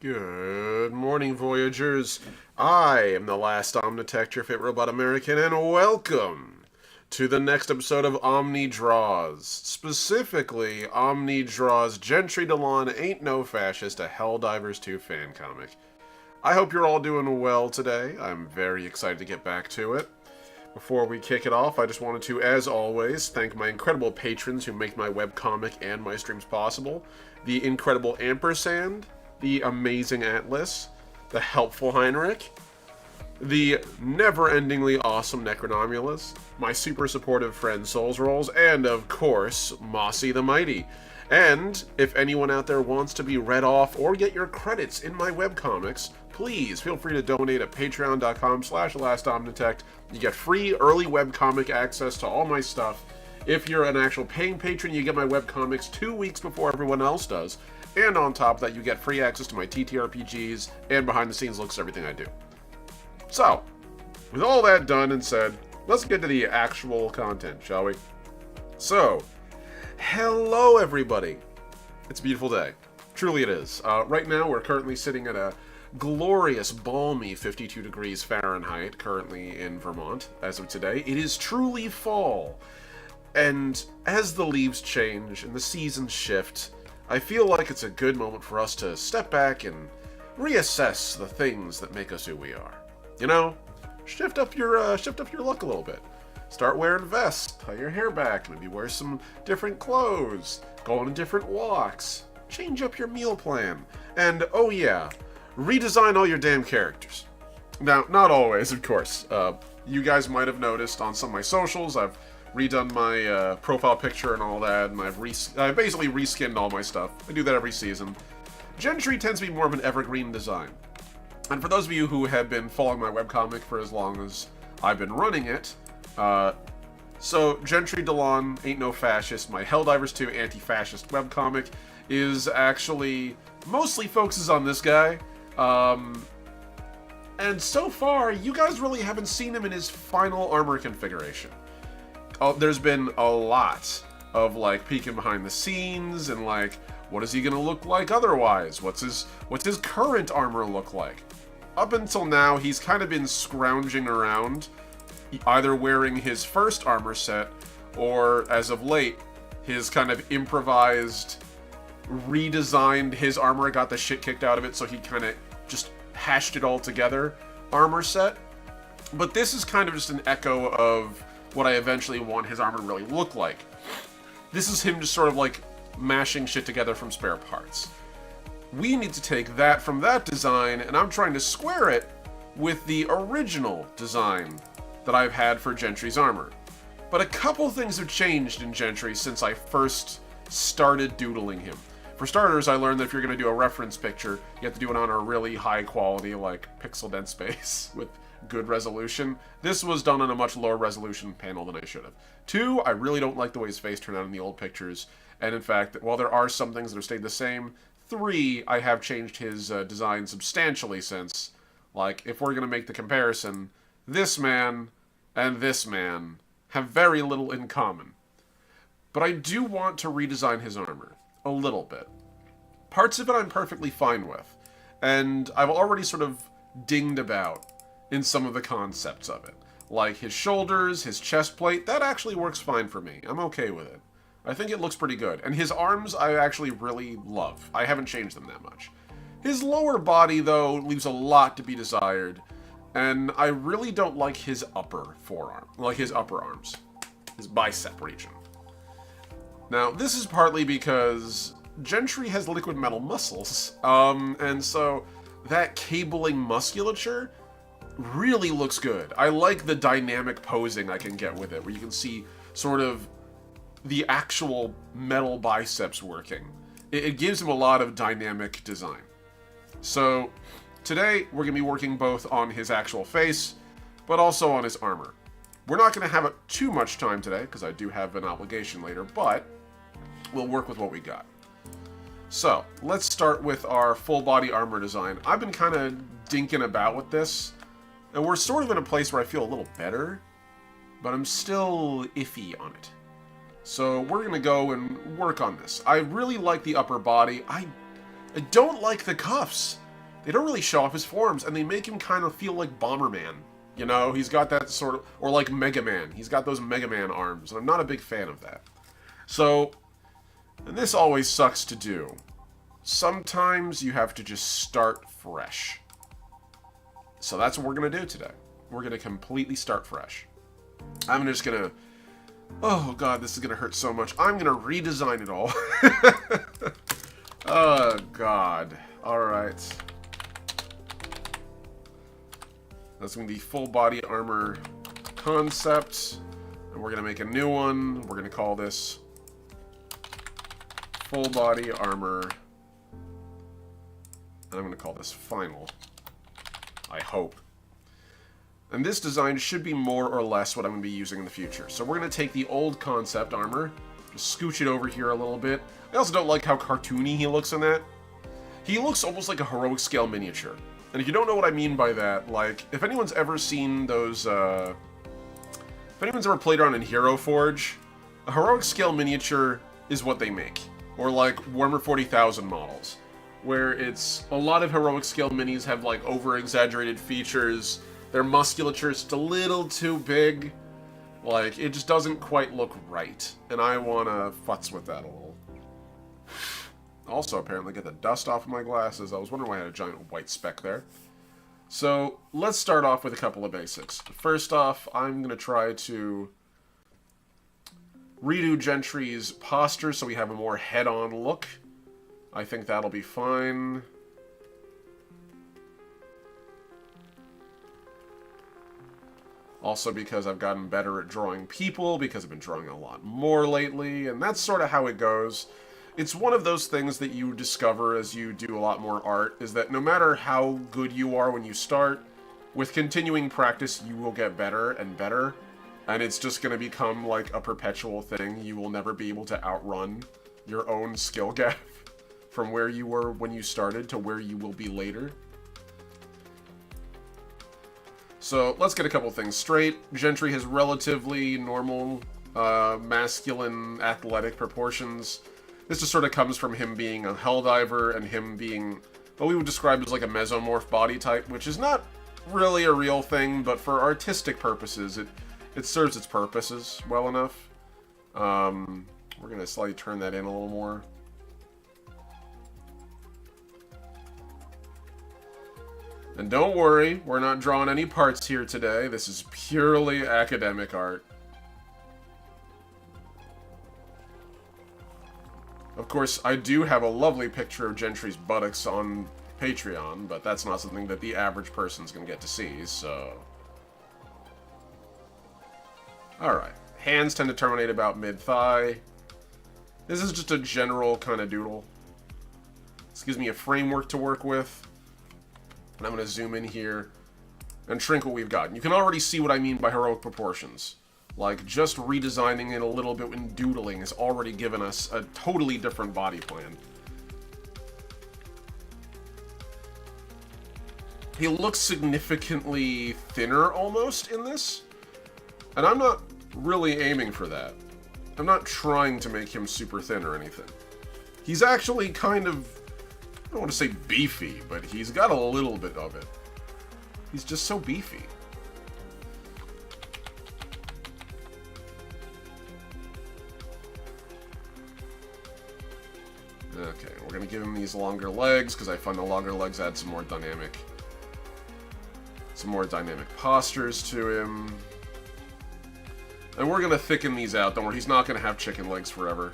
Good morning, Voyagers. I am the last Omnitech, your favorite robot American, and welcome to the next episode of OMNI Draws. Specifically, OMNI Draws Gentry, Dolaan, Ain't No Fascist, a Helldivers 2 fan comic. I hope you're all doing well today. I'm very excited to get back to it. Before we kick it off, I just wanted to, as always, thank my incredible patrons who make my webcomic and my streams possible. The incredible Ampersand, the amazing Atlas, the helpful Heinrich, the never-endingly awesome Necronomulus, my super supportive friend Souls Rolls, and of course, Mossy the Mighty. And if anyone out there wants to be read off or get your credits in my webcomics, please feel free to donate at patreon.com/lastomnitect. You get free early webcomic access to all my stuff. If you're an actual paying patron, you get my webcomics 2 weeks before everyone else does. And on top of that, you get free access to my TTRPGs and behind-the-scenes looks at everything I do. So, with all that done and said, let's get to the actual content, shall we? So, hello everybody. It's a beautiful day. Truly it is. Right now, we're currently sitting at a glorious, balmy 52 degrees Fahrenheit, currently in Vermont, as of today. It is truly fall. And as the leaves change and the seasons shift, I feel like it's a good moment for us to step back and reassess the things that make us who we are. You know, shift up your look a little bit. Start wearing vests, tie your hair back, maybe wear some different clothes, go on different walks, change up your meal plan, and oh yeah, redesign all your damn characters. Now, not always, of course. You guys might have noticed on some of my socials, I've redone my profile picture and all that, and I've basically reskinned all my stuff. I do that every season. Gentry tends to be more of an evergreen design. And for those of you who have been following my webcomic for as long as I've been running it, so Gentry, Dolaan, Ain't No Fascist, my Helldivers 2 Anti-Fascist webcomic, is actually mostly focuses on this guy. And so far, you guys really haven't seen him in his final armor configuration. There's been a lot of like peeking behind the scenes and like, what is he gonna look like otherwise? What's his current armor look like? Up until now, he's kind of been scrounging around, either wearing his first armor set, or as of late, his kind of improvised, redesigned his armor, got the shit kicked out of it, so he kind of just hashed it all together armor set. But this is kind of just an echo of what I eventually want his armor to really look like. This is him just sort of like mashing shit together from spare parts. We need to take that from that design, and I'm trying to square it with the original design that I've had for Gentry's armor. But a couple things have changed in Gentry since I first started doodling him. For starters, I learned that if you're going to do a reference picture, you have to do it on a really high quality, like pixel dense space with good resolution. This was done on a much lower resolution panel than I should have. 2, I really don't like the way his face turned out in the old pictures, and in fact, while there are some things that have stayed the same, 3, I have changed his design substantially since. Like, if we're going to make the comparison, this man and this man have very little in common. But I do want to redesign his armor, a little bit. Parts of it I'm perfectly fine with, and I've already sort of dinged about in some of the concepts of it. Like his shoulders, his chest plate, that actually works fine for me. I'm okay with it. I think it looks pretty good. And his arms, I actually really love. I haven't changed them that much. His lower body, though, leaves a lot to be desired. And I really don't like his upper forearm, like his upper arms. His bicep region. Now, this is partly because Gentry has liquid metal muscles. And so that cabling musculature really looks good. I like the dynamic posing I can get with it, where you can see sort of the actual metal biceps working. It gives him a lot of dynamic design. So today we're going to be working both on his actual face, but also on his armor. We're not going to have too much time today, because I do have an obligation later, but we'll work with what we got. So, let's start with our full body armor design. I've been kind of dinking about with this, and we're sort of in a place where I feel a little better, but I'm still iffy on it. So we're going to go and work on this. I really like the upper body. I don't like the cuffs. they don't really show off his forms, and they make him kind of feel like Bomberman. You know, he's got that sort of, or like Mega Man. He's got those Mega Man arms, and I'm not a big fan of that. So, and this always sucks to do. Sometimes you have to just start fresh. So that's what we're going to do today. We're going to completely start fresh. I'm just going to... Oh, God, this is going to hurt so much. I'm going to redesign it all. Oh, God. All right. That's going to be full body armor concept. And we're going to make a new one. We're going to call this full body armor. And I'm going to call this final. I hope. And this design should be more or less what I'm going to be using in the future. So we're going to take the old concept armor, just scooch it over here a little bit. I also don't like how cartoony he looks in that. He looks almost like a heroic scale miniature. And if you don't know what I mean by that, like, if anyone's ever seen those, if anyone's ever played around in Hero Forge, a heroic scale miniature is what they make. Or like Warhammer 40,000 models, where it's a lot of heroic scale minis have like over-exaggerated features. Their musculature is just a little too big. Like, it just doesn't quite look right. And I want to futz with that a little. Also, apparently, get the dust off of my glasses. I was wondering why I had a giant white speck there. So, let's start off with a couple of basics. First off, I'm going to try to redo Gentry's posture so we have a more head-on look. I think that'll be fine. Also because I've gotten better at drawing people, because I've been drawing a lot more lately, and that's sort of how it goes. It's one of those things that you discover as you do a lot more art, is that no matter how good you are when you start, with continuing practice you will get better and better, and it's just going to become like a perpetual thing. You will never be able to outrun your own skill gap from where you were when you started to where you will be later. So, let's get a couple things straight. Gentry has relatively normal, masculine, athletic proportions. This just sort of comes from him being a Helldiver and him being what we would describe as like a mesomorph body type, which is not really a real thing, but for artistic purposes, it serves its purposes well enough. We're going to slightly turn that in a little more. And don't worry, we're not drawing any parts here today. This is purely academic art. Of course, I do have a lovely picture of Gentry's buttocks on Patreon, but that's not something that the average person's gonna get to see, so... Alright. Hands tend to terminate about mid-thigh. This is just a general kind of doodle. This gives me a framework to work with. And I'm going to zoom in here and shrink what we've got. And you can already see what I mean by heroic proportions. Like, just redesigning it a little bit when doodling has already given us a totally different body plan. He looks significantly thinner, almost, in this. And I'm not really aiming for that. I'm not trying to make him super thin or anything. He's actually kind of... I don't want to say beefy, but he's got a little bit of it. He's just so beefy. Okay, we're going to give him these longer legs, because I find the longer legs add some more dynamic postures to him. And we're going to thicken these out. Don't worry, he's not going to have chicken legs forever.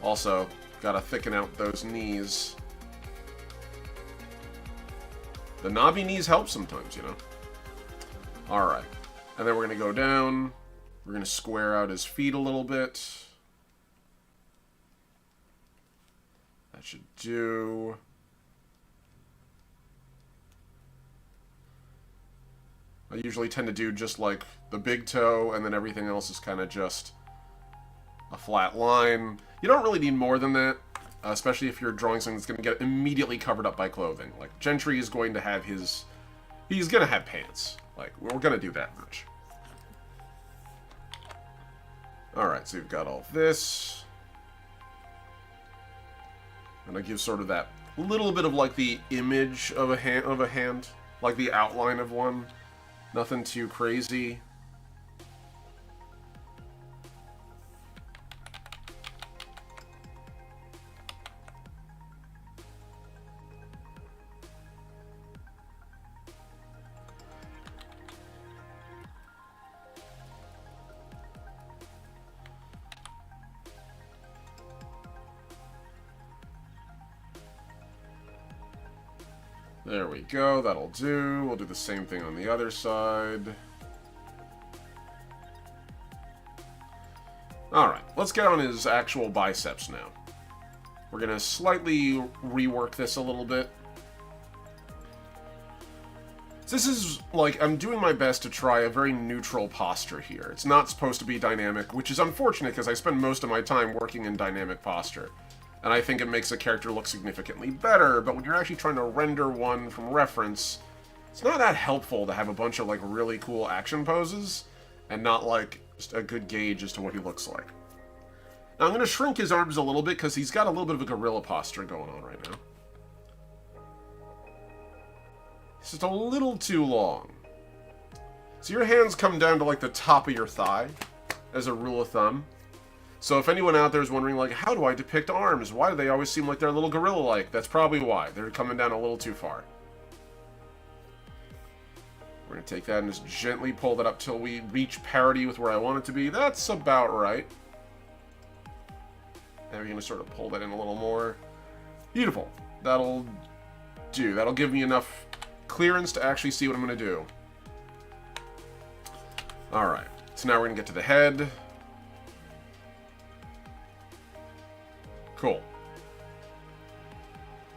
Also, got to thicken out those knees. The knobby knees help sometimes, you know. Alright. And then we're going to go down. We're going to square out his feet a little bit. That should do. I usually tend to do just like the big toe, and then everything else is kind of just a flat line. You don't really need more than that. Especially if you're drawing something that's going to get immediately covered up by clothing. Like, Gentry is going to have his... He's going to have pants. Like, we're going to do that much. Alright, so we've got all this. And I give sort of that A little bit of like the image of a hand, like the outline of one. Nothing too crazy. There we go, that'll do. We'll do the same thing on the other side. Alright, let's get on his actual biceps now. We're going to slightly rework this a little bit. This is, like, I'm doing my best to try a very neutral posture here. It's not supposed to be dynamic, which is unfortunate because I spend most of my time working in dynamic posture. And I think it makes a character look significantly better, but when you're actually trying to render one from reference, it's not that helpful to have a bunch of, like, really cool action poses, and not, like, just a good gauge as to what he looks like. Now, I'm going to shrink his arms a little bit, because he's got a little bit of a gorilla posture going on right now. It's just a little too long. So your hands come down to, like, the top of your thigh, as a rule of thumb. So if anyone out there is wondering, like, how do I depict arms? Why do they always seem like they're a little gorilla-like? That's probably why. They're coming down a little too far. We're going to take that and just gently pull that up till we reach parity with where I want it to be. That's about right. Now we're going to sort of pull that in a little more. Beautiful. That'll do. That'll give me enough clearance to actually see what I'm going to do. Alright. So now we're going to get to the head. Cool.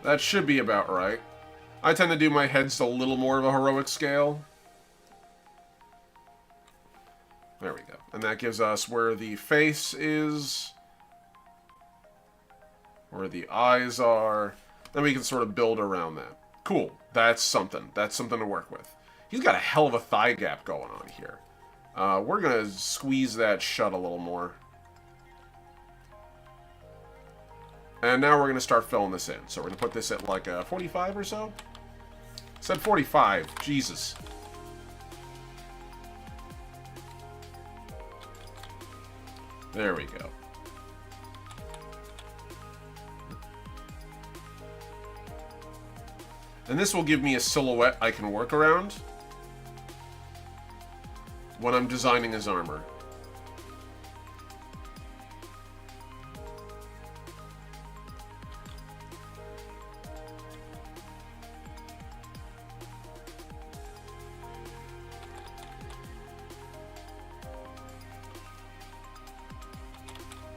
That should be about right. I tend to do my heads a little more of a heroic scale. There we go. And that gives us where the face is, where the eyes are. Then we can sort of build around that. Cool. That's something. That's something to work with. He's got a hell of a thigh gap going on here. We're going to squeeze that shut a little more. And now we're going to start filling this in. So we're going to put this at like a 45 or so. It said 45. Jesus. There we go. And this will give me a silhouette I can work around when I'm designing his armor.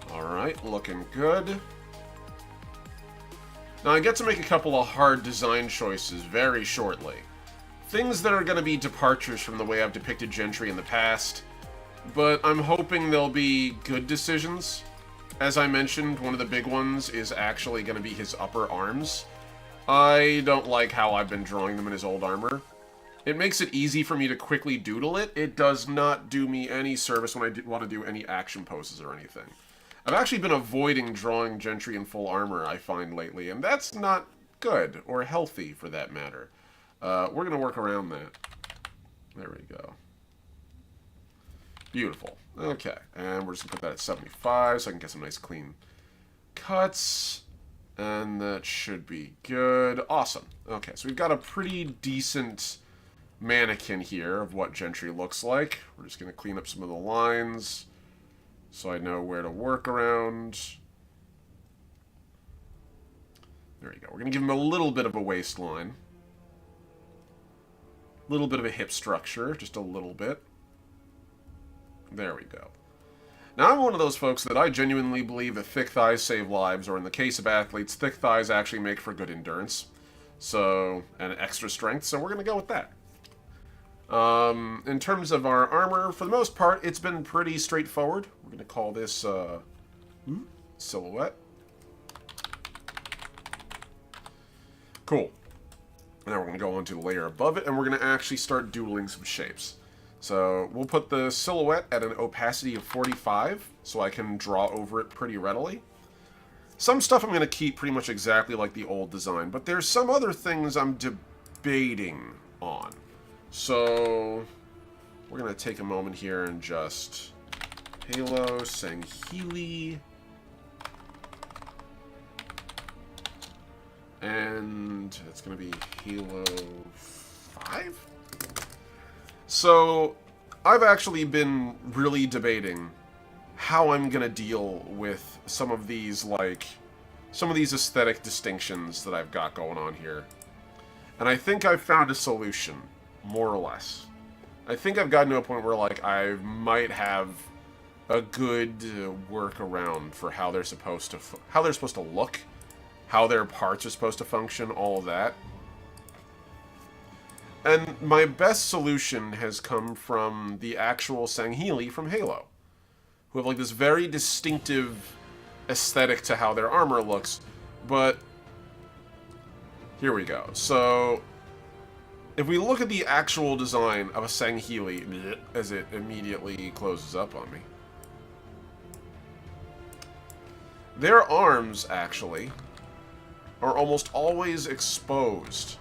Alright, looking good. Now I get to make a couple of hard design choices very shortly. Things that are going to be departures from the way I've depicted Gentry in the past, but I'm hoping they'll be good decisions. As I mentioned, one of the big ones is actually going to be his upper arms. I don't like how I've been drawing them in his old armor. It makes it easy for me to quickly doodle it. It does not do me any service when I want to do any action poses or anything. I've actually been avoiding drawing Gentry in full armor, I find, lately, and that's not good, or healthy, for that matter. We're going to work around that. There we go. Beautiful. Okay, and we're just going to put that at 75, so I can get some nice clean cuts. And that should be good. Awesome. Okay, so we've got a pretty decent mannequin here of what Gentry looks like. We're just going to clean up some of the lines so I know where to work around. There you go. We're going to give him a little bit of a waistline. A little bit of a hip structure, just a little bit. There we go. Now, I'm one of those folks that I genuinely believe that thick thighs save lives, or in the case of athletes, thick thighs actually make for good endurance. So, and extra strength, so we're going to go with that. In terms of our armor, for the most part, it's been pretty straightforward. We're going to call this silhouette. Cool. Now we're going to go on to the layer above it, and we're going to actually start doodling some shapes. So we'll put the silhouette at an opacity of 45, so I can draw over it pretty readily. Some stuff I'm going to keep pretty much exactly like the old design, but there's some other things I'm debating on. So we're going to take a moment here and just Halo, Sangheili, and it's going to be Halo 5? So I've actually been really debating how I'm gonna deal with some of these aesthetic distinctions that I've got going on here. And I think I've found a solution, more or less. I think I've gotten to a point where, like, I might have a good workaround for how they're supposed to look, how their parts are supposed to function, all of that. And my best solution has come from the actual Sangheili from Halo, who have like this very distinctive aesthetic to how their armor looks. But here we go. So if we look at the actual design of a Sangheili, as it immediately closes up on me, their arms actually are almost always exposed.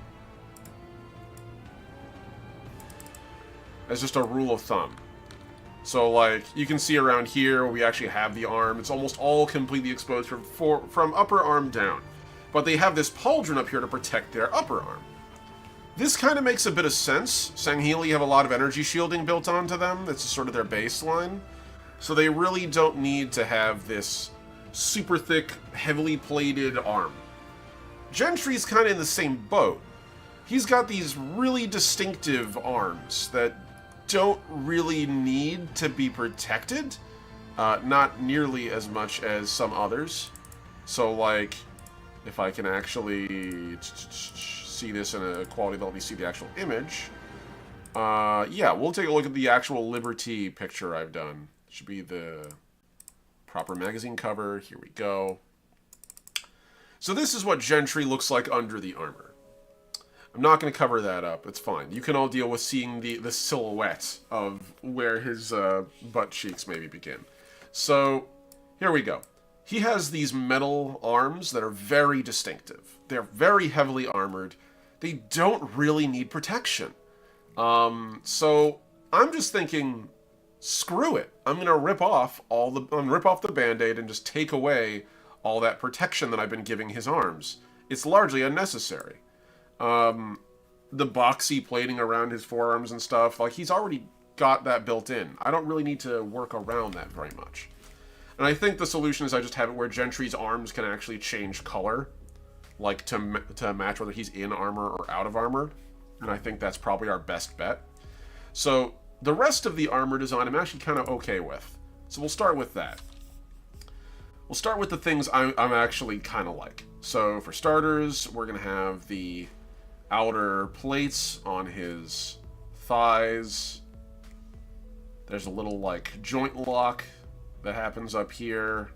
As just a rule of thumb. So, like, you can see around here, we actually have the arm. It's almost all completely exposed from upper arm down. But they have this pauldron up here to protect their upper arm. This kind of makes a bit of sense. Sangheili have a lot of energy shielding built onto them. That's sort of their baseline. So they really don't need to have this super thick, heavily plated arm. Gentry's kind of in the same boat. He's got these really distinctive arms that don't really need to be protected. Not nearly as much as some others. So, like, if I can actually see this in a quality that let me see the actual image. Yeah, we'll take a look at the actual Liberty picture I've done. Should be the proper magazine cover. Here we go. So this is what Gentry looks like under the armor. I'm not going to cover that up. It's fine. You can all deal with seeing the silhouette of where his butt cheeks maybe begin. So, here we go. He has these metal arms that are very distinctive. They're very heavily armored. They don't really need protection. So, I'm just thinking, screw it. I'm going to rip off the Band-Aid and just take away all that protection that I've been giving his arms. It's largely unnecessary. The boxy plating around his forearms and stuff, like, he's already got that built in. I don't really need to work around that very much. And I think the solution is I just have it where Gentry's arms can actually change color, like to match whether he's in armor or out of armor. And I think that's probably our best bet. So the rest of the armor design I'm actually kind of okay with. So we'll start with that. We'll start with the things I'm actually kind of like. So for starters, we're going to have the outer plates on his thighs. There's a little, like, joint lock that happens up here.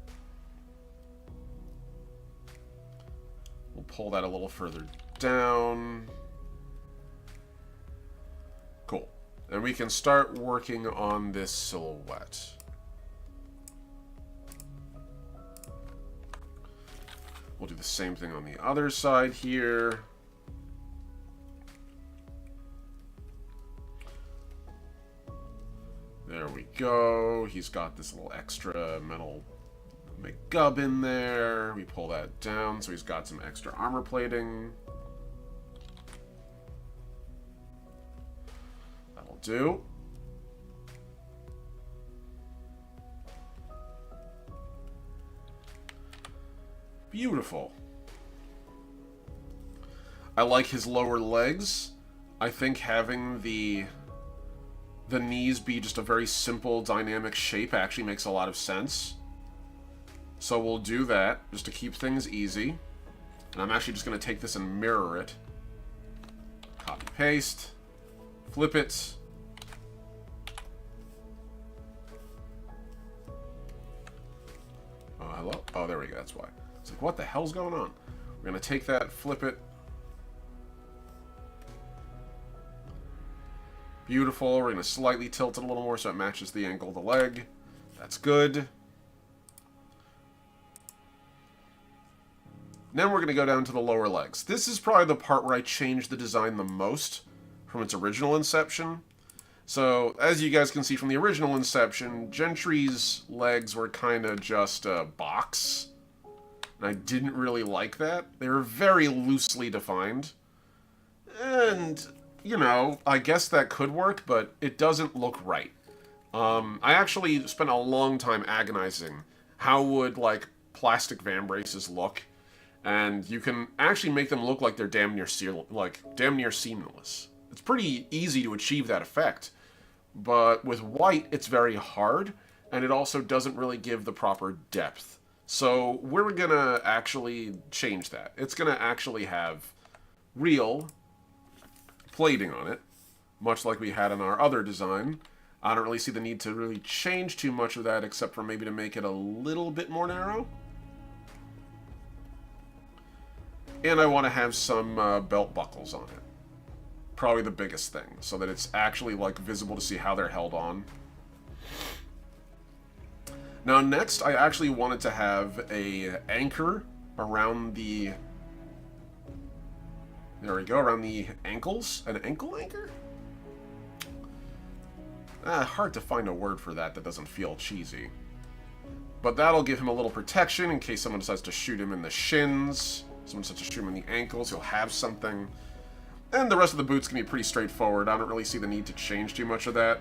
We'll pull that a little further down. Cool. And we can start working on this silhouette. We'll do the same thing on the other side here. There we go. He's got this little extra metal McGub in there. We pull that down so he's got some extra armor plating. That'll do. Beautiful. I like his lower legs. I think having the knees be just a very simple dynamic shape actually makes a lot of sense. So we'll do that just to keep things easy. And I'm actually just going to take this and mirror it. Copy paste. Flip it. Oh, hello? Oh, there we go. That's why. It's like, what the hell's going on? We're going to take that, flip it. Beautiful. We're going to slightly tilt it a little more so it matches the angle of the leg. That's good. Then we're going to go down to the lower legs. This is probably the part where I changed the design the most from its original inception. So, as you guys can see from the original inception, Gentry's legs were kind of just a box. And I didn't really like that. They were very loosely defined. And, you know, I guess that could work, but it doesn't look right. I actually spent a long time agonizing how would, like, plastic vambraces look. And you can actually make them look like they're damn near seamless. It's pretty easy to achieve that effect. But with white, it's very hard, and it also doesn't really give the proper depth. So we're going to actually change that. It's going to actually have real plating on it, much like we had in our other design. I don't really see the need to really change too much of that, except for maybe to make it a little bit more narrow. And I want to have some belt buckles on it. Probably the biggest thing, so that it's actually like visible to see how they're held on. Now next, I actually wanted to have a anchor around the... There we go, around the ankles. An ankle anchor? Hard to find a word for that doesn't feel cheesy. But that'll give him a little protection in case someone decides to shoot him in the shins. Someone decides to shoot him in the ankles, he'll have something. And the rest of the boots can be pretty straightforward. I don't really see the need to change too much of that.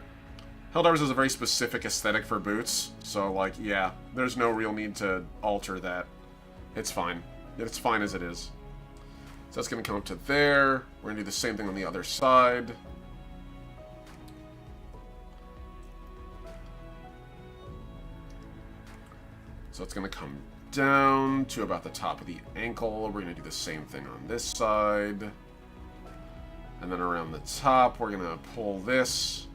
Helldivers has a very specific aesthetic for boots, so, like, yeah, there's no real need to alter that. It's fine. It's fine as it is. So that's going to come up to there. We're going to do the same thing on the other side. So it's going to come down to about the top of the ankle. We're going to do the same thing on this side. And then around the top, we're going to pull this.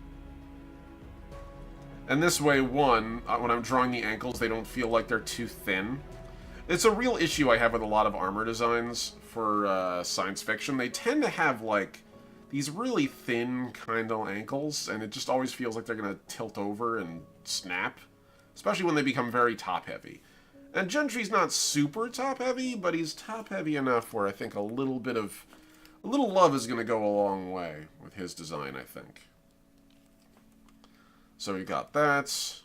And this way, one, when I'm drawing the ankles, they don't feel like they're too thin. It's a real issue I have with a lot of armor designs for science fiction. They tend to have, like, these really thin kind of ankles, and it just always feels like they're going to tilt over and snap. Especially when they become very top-heavy. And Gentry's not super top-heavy, but he's top-heavy enough where I think a little love is going to go a long way with his design, I think. So we got that.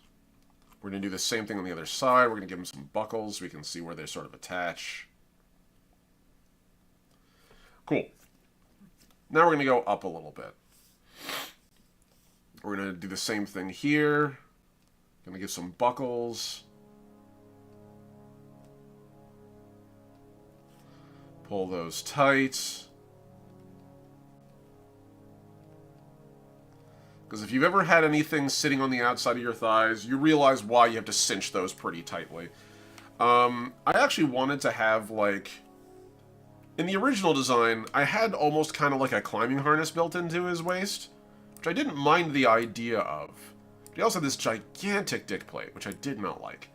We're going to do the same thing on the other side. We're going to give him some buckles so we can see where they sort of attach. Cool. Now we're going to go up a little bit. We're going to do the same thing here. Going to give some buckles. Pull those tight. Because if you've ever had anything sitting on the outside of your thighs, you realize why you have to cinch those pretty tightly. I actually wanted to have, like... In the original design, I had almost kind of like a climbing harness built into his waist, which I didn't mind the idea of. But he also had this gigantic dick plate, which I did not like.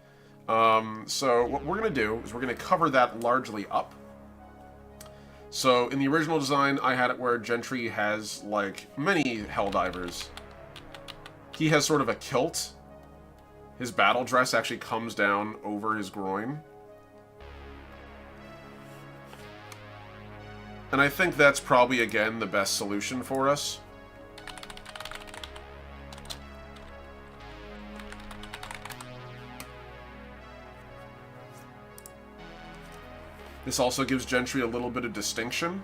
So what we're going to do is we're going to cover that largely up. So in the original design, I had it where Gentry has, like many Helldivers, he has sort of a kilt. His battle dress actually comes down over his groin. And I think that's probably, again, the best solution for us. This also gives Gentry a little bit of distinction.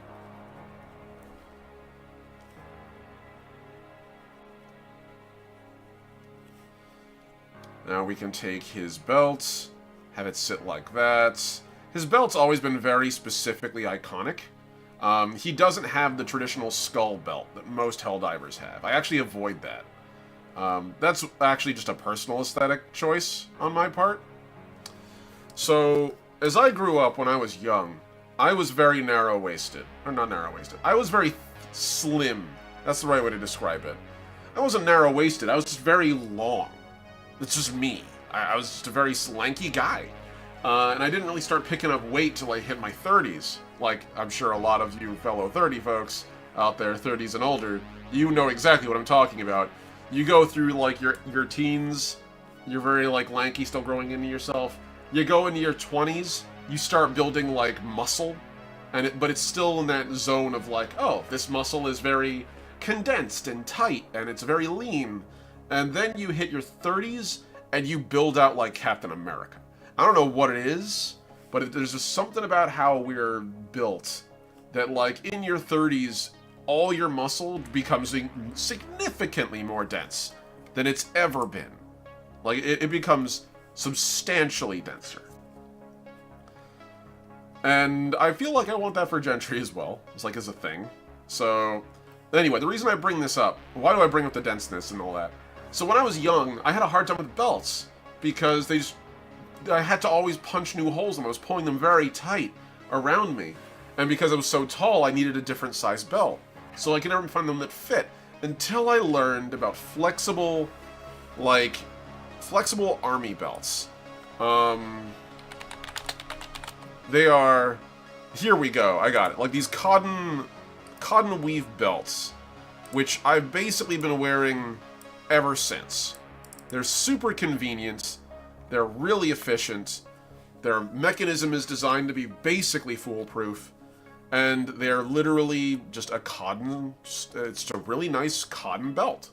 Now we can take his belt, have it sit like that. His belt's always been very specifically iconic. He doesn't have the traditional skull belt that most Helldivers have. I actually avoid that. That's actually just a personal aesthetic choice on my part. So, as I grew up when I was young, I was very narrow-waisted. Or not narrow-waisted. I was very slim. That's the right way to describe it. I wasn't narrow-waisted. I was just very long. It's just me. I was just a very lanky guy. And I didn't really start picking up weight till I hit my 30s. Like, I'm sure a lot of you fellow 30 folks out there, 30s and older, you know exactly what I'm talking about. You go through, like, your teens, you're very, like, lanky, still growing into yourself. You go into your 20s, you start building, like, muscle, but it's still in that zone of, like, oh, this muscle is very condensed and tight, and it's very lean. And then you hit your 30s, and you build out like Captain America. I don't know what it is, but there's just something about how we're built that, like, in your 30s, all your muscle becomes significantly more dense than it's ever been. Like, it becomes substantially denser. And I feel like I want that for Gentry as well. It's like, as a thing. So, anyway, the reason I bring this up, why do I bring up the denseness and all that? So when I was young, I had a hard time with belts, because I had to always punch new holes in them. I was pulling them very tight around me. And because I was so tall, I needed a different size belt. So I could never find them that fit, until I learned about flexible army belts. They are, here we go, I got it. Like these cotton weave belts, which I've basically been wearing ever since. They're super convenient, they're really efficient, their mechanism is designed to be basically foolproof, and they're literally just it's a really nice cotton belt.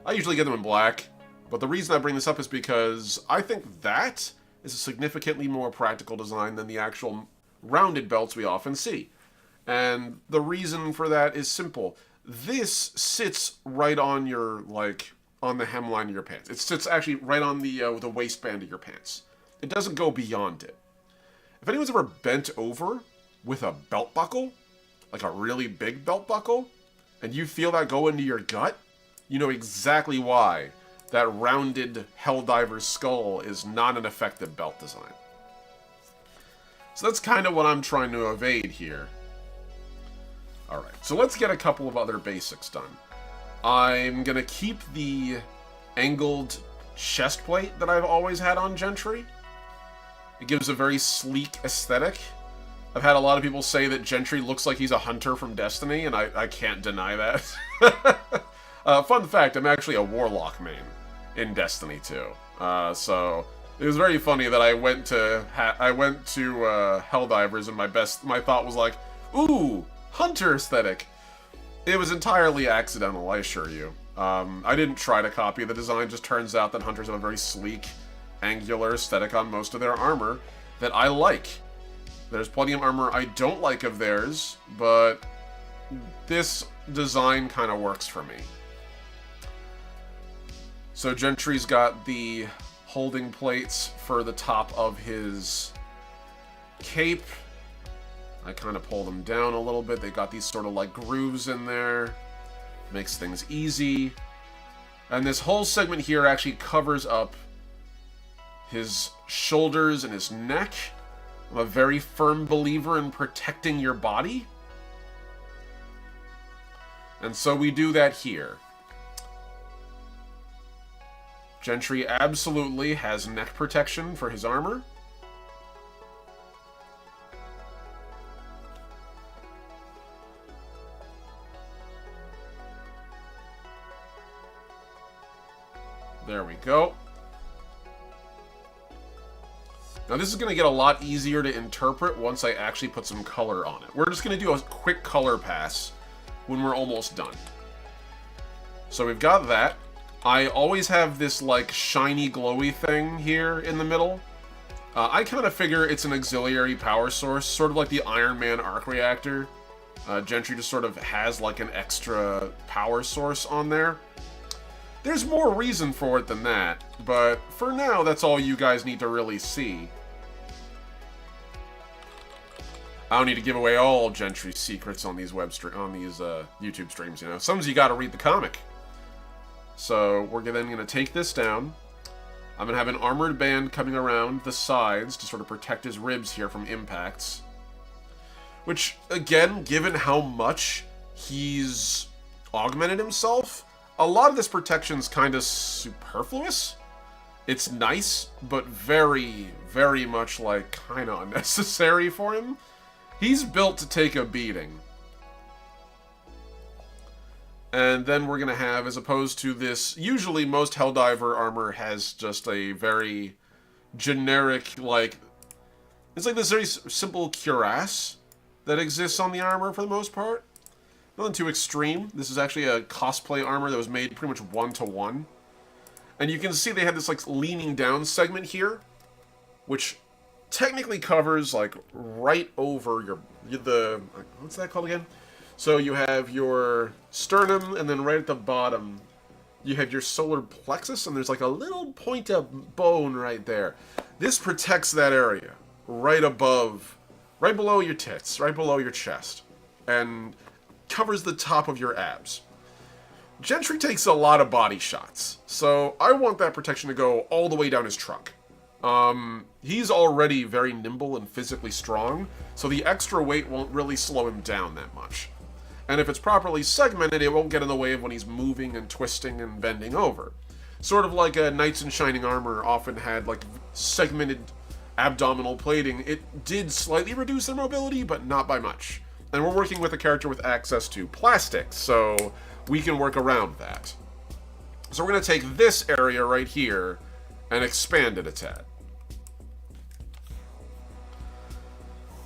I usually get them in black, but the reason I bring this up is because I think that is a significantly more practical design than the actual rounded belts we often see. And the reason for that is simple. This sits right on your, like, on the hemline of your pants. It sits actually right on the waistband of your pants. It doesn't go beyond it. If anyone's ever bent over with a belt buckle, like a really big belt buckle, and you feel that go into your gut, you know exactly why that rounded Helldiver's skull is not an effective belt design. So that's kind of what I'm trying to evade here. Alright, so let's get a couple of other basics done. I'm going to keep the angled chest plate that I've always had on Gentry. It gives a very sleek aesthetic. I've had a lot of people say that Gentry looks like he's a hunter from Destiny, and I can't deny that. Fun fact, I'm actually a Warlock main in Destiny 2. So it was very funny that I went to Helldivers, and my thought was like, ooh, hunter aesthetic. It was entirely accidental, I assure you. I didn't try to copy the design, just turns out that hunters have a very sleek, angular aesthetic on most of their armor that I like. There's plenty of armor I don't like of theirs, but this design kind of works for me. So Gentry's got the holding plates for the top of his cape. I kind of pull them down a little bit. They got these sort of like grooves in there. Makes things easy. And this whole segment here actually covers up his shoulders and his neck. I'm a very firm believer in protecting your body. And so we do that here. Gentry absolutely has neck protection for his armor. There we go. Now this is going to get a lot easier to interpret once I actually put some color on it. We're just going to do a quick color pass when we're almost done. So we've got that. I always have this like shiny glowy thing here in the middle. I kind of figure it's an auxiliary power source, sort of like the Iron Man arc reactor. Gentry just sort of has like an extra power source on there. There's more reason for it than that, but for now, that's all you guys need to really see. I don't need to give away all Gentry's secrets on these YouTube streams, you know. Sometimes you gotta read the comic. So, we're then gonna take this down. I'm gonna have an armored band coming around the sides to sort of protect his ribs here from impacts. Which, again, given how much he's augmented himself, a lot of this protection's kind of superfluous. It's nice, but very, very much, like, kind of unnecessary for him. He's built to take a beating. And then we're going to have, as opposed to this, usually most Helldiver armor has just a very generic, like, It's like this very simple cuirass that exists on the armor for the most part. Nothing too extreme. This is actually a cosplay armor that was made pretty much one-to-one. And you can see they have this like leaning down segment here, which technically covers like right over the what's that called again? So you have your sternum, and then right at the bottom you have your solar plexus, and there's like a little point of bone right there. This protects that area right above, right below your tits, right below your chest, and covers the top of your abs. Gentry takes a lot of body shots, so I want that protection to go all the way down his trunk. He's already very nimble and physically strong, so the extra weight won't really slow him down that much. And if it's properly segmented, it won't get in the way of when he's moving and twisting and bending over. Sort of like a Knights in Shining Armor often had like segmented abdominal plating. It did slightly reduce their mobility, but not by much. And we're working with a character with access to plastics, so we can work around that. So we're going to take this area right here and expand it a tad.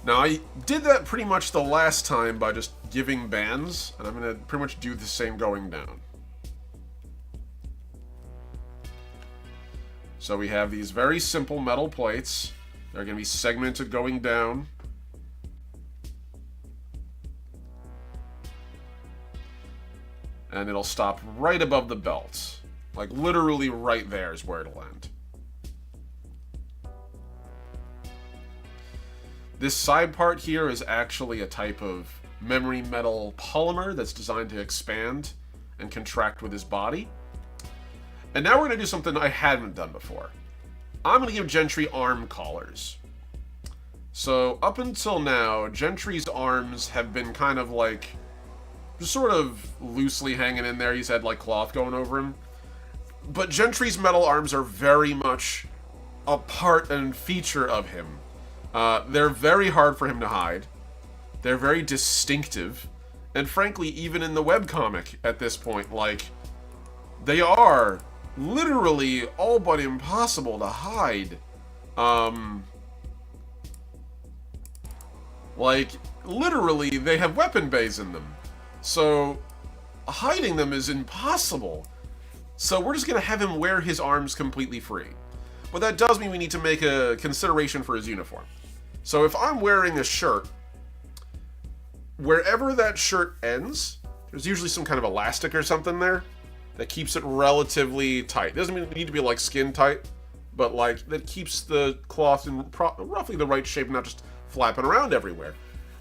Now, I did that pretty much the last time by just giving bands, and I'm going to pretty much do the same going down. So we have these very simple metal plates. They're going to be segmented going down. And it'll stop right above the belt. Like, literally right there is where it'll end. This side part here is actually a type of memory metal polymer that's designed to expand and contract with his body. And now we're going to do something I hadn't done before. I'm going to give Gentry arm collars. So, up until now, Gentry's arms have been kind of like just sort of loosely hanging in there. He's had like cloth going over him. But Gentry's metal arms are very much a part and feature of him. They're very hard for him to hide. They're very distinctive. And frankly, even in the webcomic at this point, like, they are literally all but impossible to hide. Like, literally, they have weapon bays in them. So, hiding them is impossible. So we're just going to have him wear his arms completely free. But that does mean we need to make a consideration for his uniform. So if I'm wearing a shirt, wherever that shirt ends, there's usually some kind of elastic or something there that keeps it relatively tight. It doesn't need to be like skin tight, but like that keeps the cloth in roughly the right shape, not just flapping around everywhere.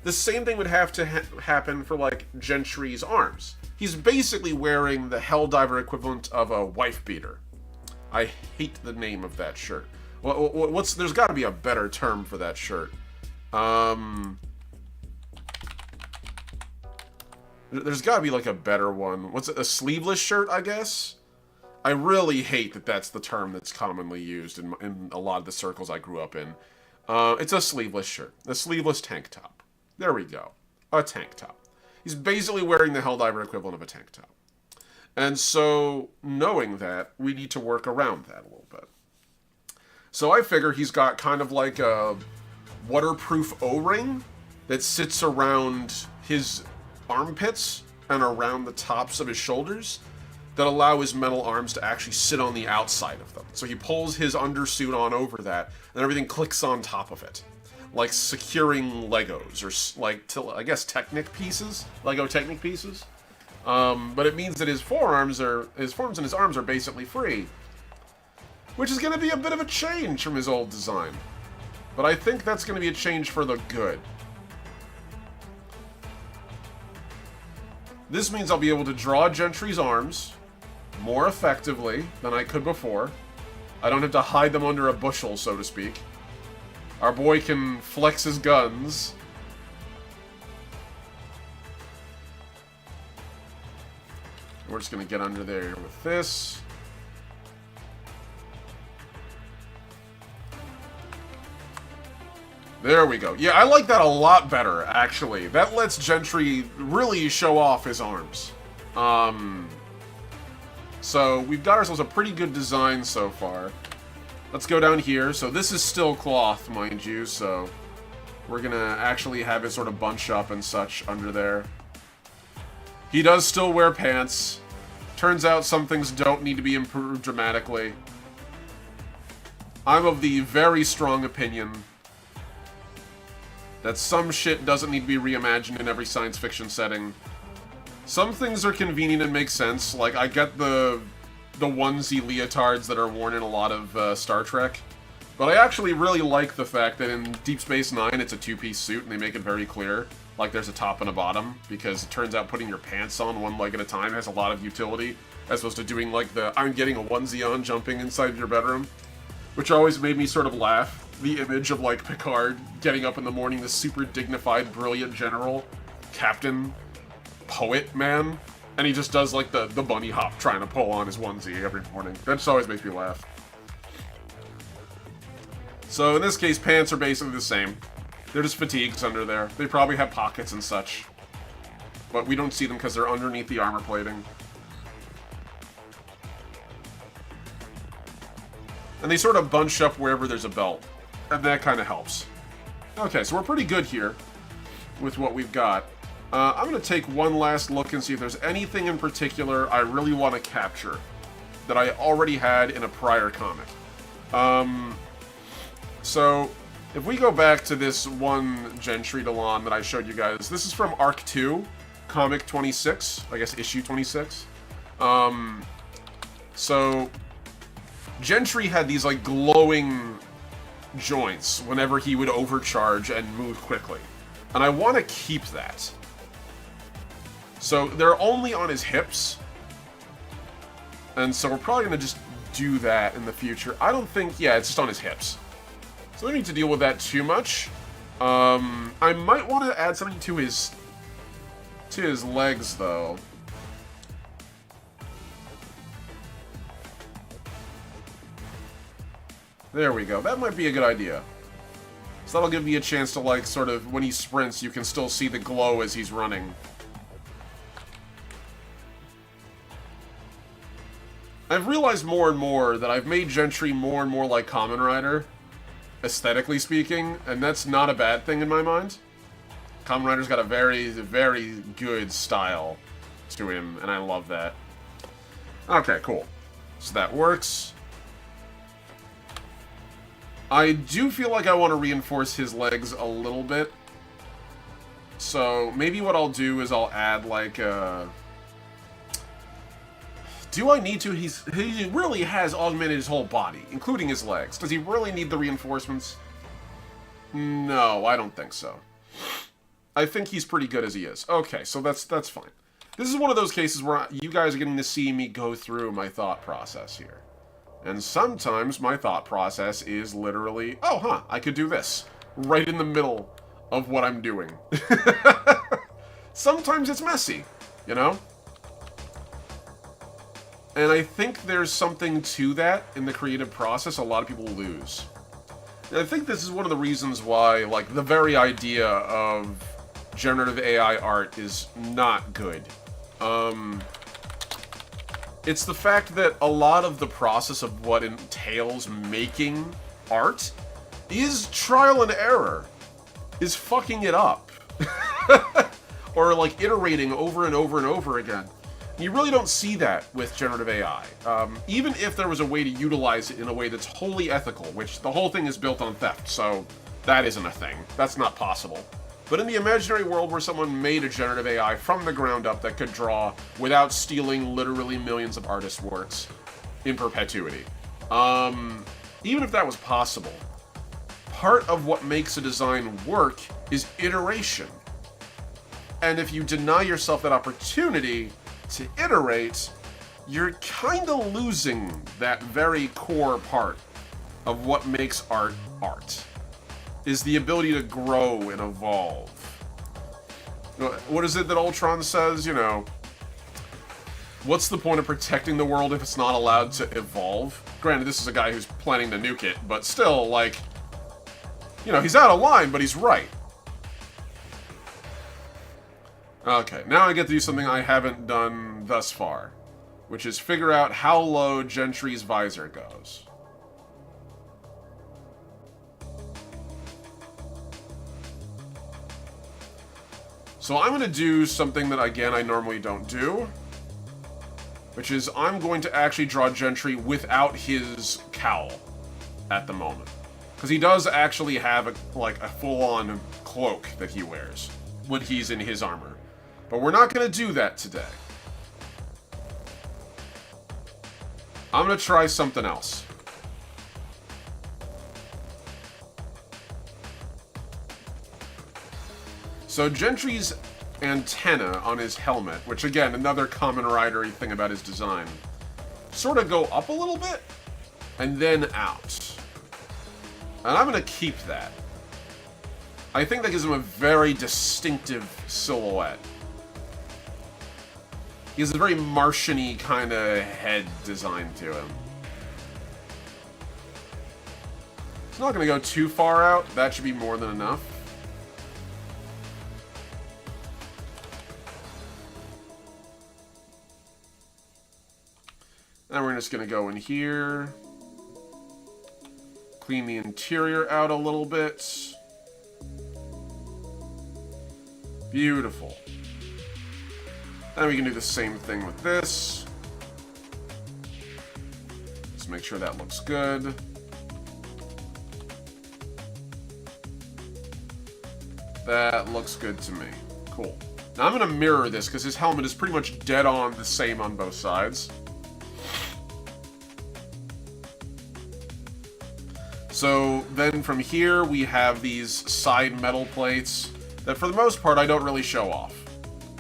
The same thing would have to happen for like Gentry's arms. He's basically wearing the Helldiver equivalent of a wife beater. I hate the name of that shirt. There's got to be a better term for that shirt. There's got to be like a better one. What's it? A sleeveless shirt, I guess? I really hate that that's the term that's commonly used in a lot of the circles I grew up in. It's a sleeveless shirt. A sleeveless tank top. There we go. A tank top. He's basically wearing the Helldiver equivalent of a tank top. And so, knowing that, we need to work around that a little bit. So I figure he's got kind of like a waterproof O-ring that sits around his armpits and around the tops of his shoulders that allow his metal arms to actually sit on the outside of them. So he pulls his undersuit on over that, and everything clicks on top of it. Like securing Legos, or like, I guess, Technic pieces? Lego Technic pieces? But it means that his forearms and his arms are basically free. Which is going to be a bit of a change from his old design. But I think that's going to be a change for the good. This means I'll be able to draw Gentry's arms more effectively than I could before. I don't have to hide them under a bushel, so to speak. Our boy can flex his guns. We're just going to get under there with this. There we go. Yeah, I like that a lot better, actually. That lets Gentry really show off his arms. So, we've got ourselves a pretty good design so far. Let's go down here. So this is still cloth, mind you, so we're gonna actually have it sort of bunch up and such under there. He does still wear pants. Turns out some things don't need to be improved dramatically. I'm of the very strong opinion that some shit doesn't need to be reimagined in every science fiction setting. Some things are convenient and make sense. Like, I get the onesie leotards that are worn in a lot of Star Trek. But I actually really like the fact that in Deep Space Nine it's a two-piece suit and they make it very clear. Like there's a top and a bottom, because it turns out putting your pants on one leg at a time has a lot of utility, as opposed to doing like the I'm getting a onesie on jumping inside your bedroom. Which always made me sort of laugh. The image of like Picard getting up in the morning, this super dignified, brilliant general, captain, poet man, and he just does like the bunny hop trying to pull on his onesie every morning. That just always makes me laugh. So in this case, pants are basically the same. They're just fatigues under there. They probably have pockets and such. But we don't see them because they're underneath the armor plating. And they sort of bunch up wherever there's a belt. And that kind of helps. Okay, so we're pretty good here with what we've got. I'm going to take one last look and see if there's anything in particular I really want to capture that I already had in a prior comic. So, if we go back to this one Gentry Dolaan that I showed you guys, this is from Arc 2, Comic 26, I guess issue 26. So, Gentry had these, like, glowing joints whenever he would overcharge and move quickly. And I want to keep that. So, they're only on his hips. And so we're probably going to just do that in the future. I don't think, yeah, it's just on his hips. So we don't need to deal with that too much. I might want to add something to his legs, though. There we go. That might be a good idea. So that'll give me a chance to, like, sort of, when he sprints, you can still see the glow as he's running. I've realized more and more that I've made Gentry more and more like Kamen Rider, aesthetically speaking, and that's not a bad thing in my mind. Kamen Rider's got a very, very good style to him, and I love that. Okay, cool. So that works. I do feel like I want to reinforce his legs a little bit. So maybe what I'll do is I'll add like a... Do I need to? He really has augmented his whole body, including his legs. Does he really need the reinforcements? No, I don't think so. I think he's pretty good as he is. Okay, so that's fine. This is one of those cases where you guys are getting to see me go through my thought process here. And sometimes my thought process is literally, oh, huh, I could do this. Right in the middle of what I'm doing. Sometimes it's messy, you know? And I think there's something to that in the creative process a lot of people lose. And I think this is one of the reasons why, like, the very idea of generative AI art is not good. It's the fact that a lot of the process of what entails making art is trial and error, is fucking it up. Or, like, iterating over and over and over again. You really don't see that with generative AI. Even if there was a way to utilize it in a way that's wholly ethical, which the whole thing is built on theft, so that isn't a thing. That's not possible. But in the imaginary world where someone made a generative AI from the ground up that could draw without stealing literally millions of artists' works in perpetuity. Even if that was possible, part of what makes a design work is iteration. And if you deny yourself that opportunity to iterate, you're kind of losing that very core part of what makes art art, is the ability to grow and evolve. What is it that Ultron says, you know, what's the point of protecting the world if it's not allowed to evolve? Granted, this is a guy who's planning to nuke it, but still, like, you know, he's out of line, but he's right. Okay, now I get to do something I haven't done thus far, which is figure out how low Gentry's visor goes. So I'm going to do something that, again, I normally don't do. Which is, I'm going to actually draw Gentry without his cowl at the moment. Because he does actually have, a full-on cloak that he wears when he's in his armor. But we're not going to do that today. I'm going to try something else. So Gentry's antenna on his helmet, which again, another Kamen Rider-y thing about his design, sort of go up a little bit, and then out. And I'm going to keep that. I think that gives him a very distinctive silhouette. He has a very Martian-y kind of head design to him. It's not going to go too far out. That should be more than enough. Then we're just going to go in here. Clean the interior out a little bit. Beautiful. Then we can do the same thing with this. Just make sure that looks good. That looks good to me. Cool. Now I'm going to mirror this because his helmet is pretty much dead on the same on both sides. So then from here we have these side metal plates that for the most part I don't really show off.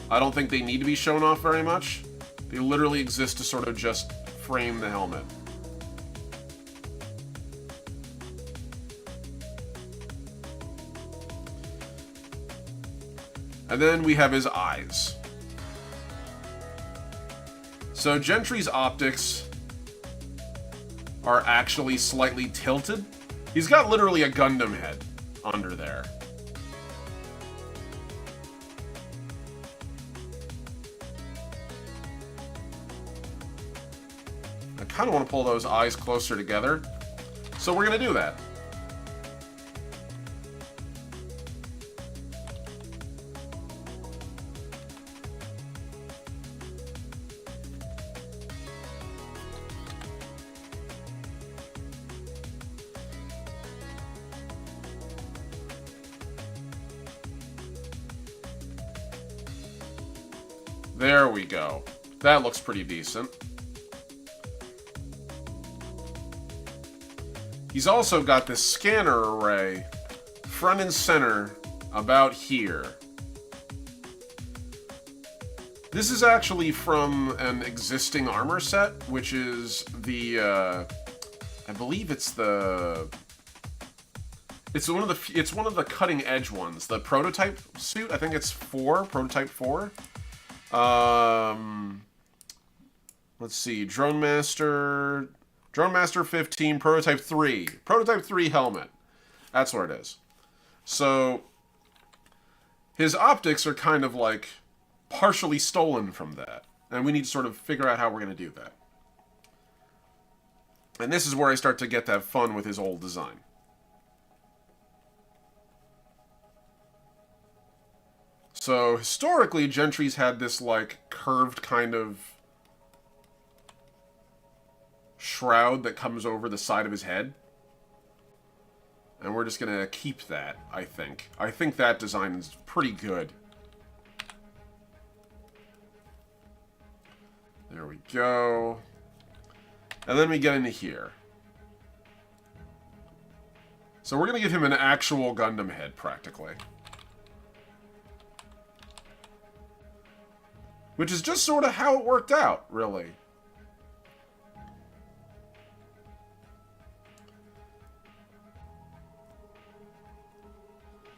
I don't think they need to be shown off very much. They literally exist to sort of just frame the helmet. And then we have his eyes. So Gentry's optics are actually slightly tilted. He's got literally a Gundam head under there. I kind of want to pull those eyes closer together. So we're going to do that. There we go. That looks pretty decent. He's also got this scanner array front and center about here. This is actually from an existing armor set, which is the, I believe it's the... It's one of the cutting edge ones. The prototype suit, I think it's 4, prototype 4. Let's see, Drone Master 15, Prototype 3. Prototype 3 helmet. That's where it is. So, his optics are kind of like partially stolen from that. And we need to sort of figure out how we're going to do that. And this is where I start to get to have fun with his old design. So, historically, Gentry's had this, like, curved kind of shroud that comes over the side of his head. And we're just going to keep that, I think. I think that design is pretty good. There we go. And then we get into here. So we're going to give him an actual Gundam head, practically. Which is just sort of how it worked out, really.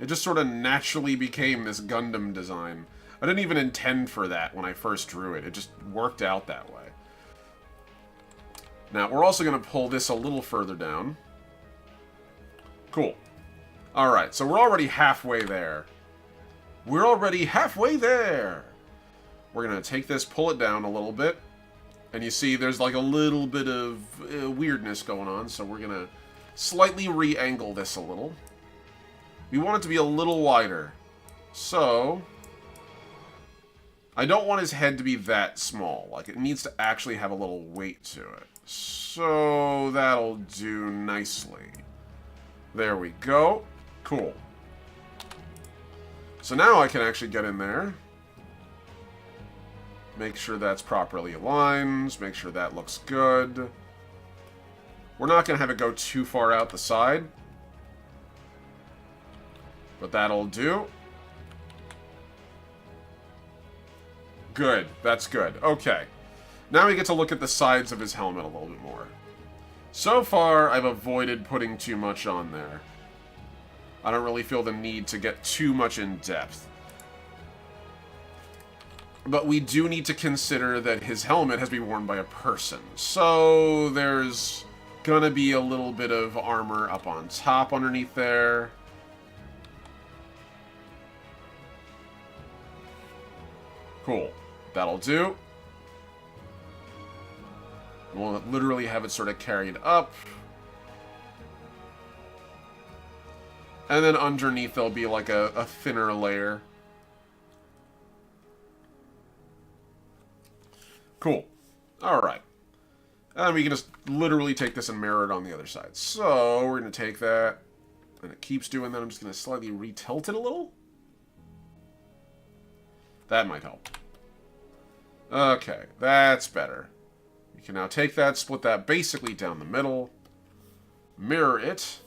It just sort of naturally became this Gundam design. I didn't even intend for that when I first drew it. It just worked out that way. Now, we're also going to pull this a little further down. Cool. Alright, so we're already halfway there. We're already halfway there! We're going to take this, pull it down a little bit. And you see there's like a little bit of weirdness going on, so we're going to slightly re-angle this a little. We want it to be a little wider. So, I don't want his head to be that small. Like, it needs to actually have a little weight to it. So, that'll do nicely. There we go. Cool. So now I can actually get in there. Make sure that's properly aligned. Make sure that looks good. We're not going to have it go too far out the side. But that'll do. Good. That's good. Okay. Now we get to look at the sides of his helmet a little bit more. So far, I've avoided putting too much on there. I don't really feel the need to get too much in depth. But we do need to consider that his helmet has been worn by a person. So there's gonna be a little bit of armor up on top underneath there. Cool. That'll do. We'll literally have it sort of carried up. And then underneath there'll be like a thinner layer. Cool. Alright. And we can just literally take this and mirror it on the other side. So, we're going to take that. And it keeps doing that. I'm just going to slightly re-tilt it a little. That might help. Okay, that's better. You can now take that, split that basically down the middle. Mirror it.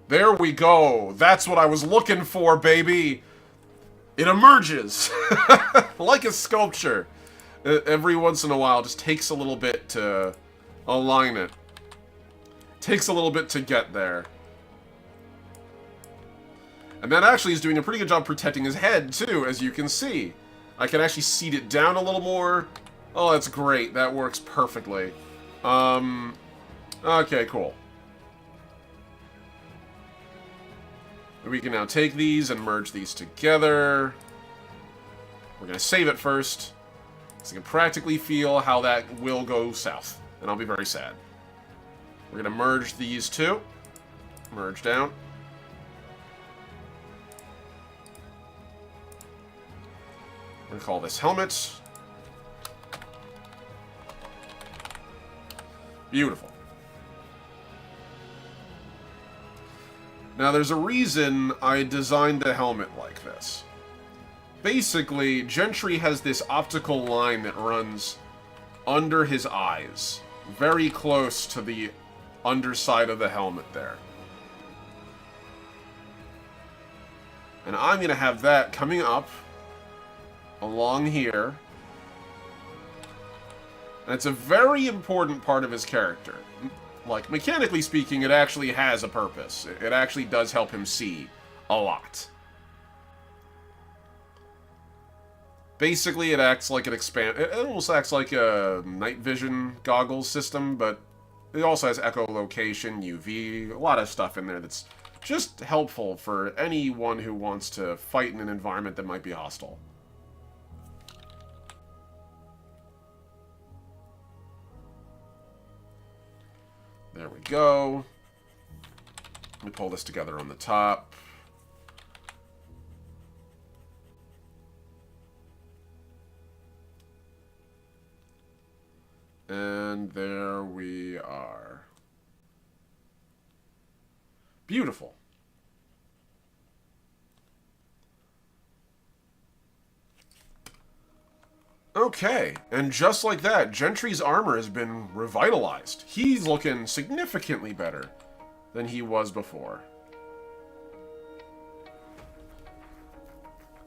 There we go. That's what I was looking for, baby. It emerges. Like a sculpture. Every once in a while, it just takes a little bit to align it. Takes a little bit to get there. And that actually is doing a pretty good job protecting his head, too, as you can see. I can actually seat it down a little more. Oh, that's great. That works perfectly. Okay, cool. We can now take these and merge these together. We're going to save it first, so I can practically feel how that will go south, and I'll be very sad. We're going to merge these two. Merge down. We're going to call this helmet. Beautiful. Now, there's a reason I designed a helmet like this. Basically, Gentry has this optical line that runs under his eyes, very close to the underside of the helmet there. And I'm going to have that coming up along here. And it's a very important part of his character. Like, mechanically speaking, it actually has a purpose. It actually does help him see a lot. Basically, it acts like an it almost acts like a night vision goggles system, but it also has echolocation, UV, a lot of stuff in there that's just helpful for anyone who wants to fight in an environment that might be hostile. There we go. Let me pull this together on the top. And there we are. Beautiful. Okay, and just like that, Gentry's armor has been revitalized. He's looking significantly better than he was before.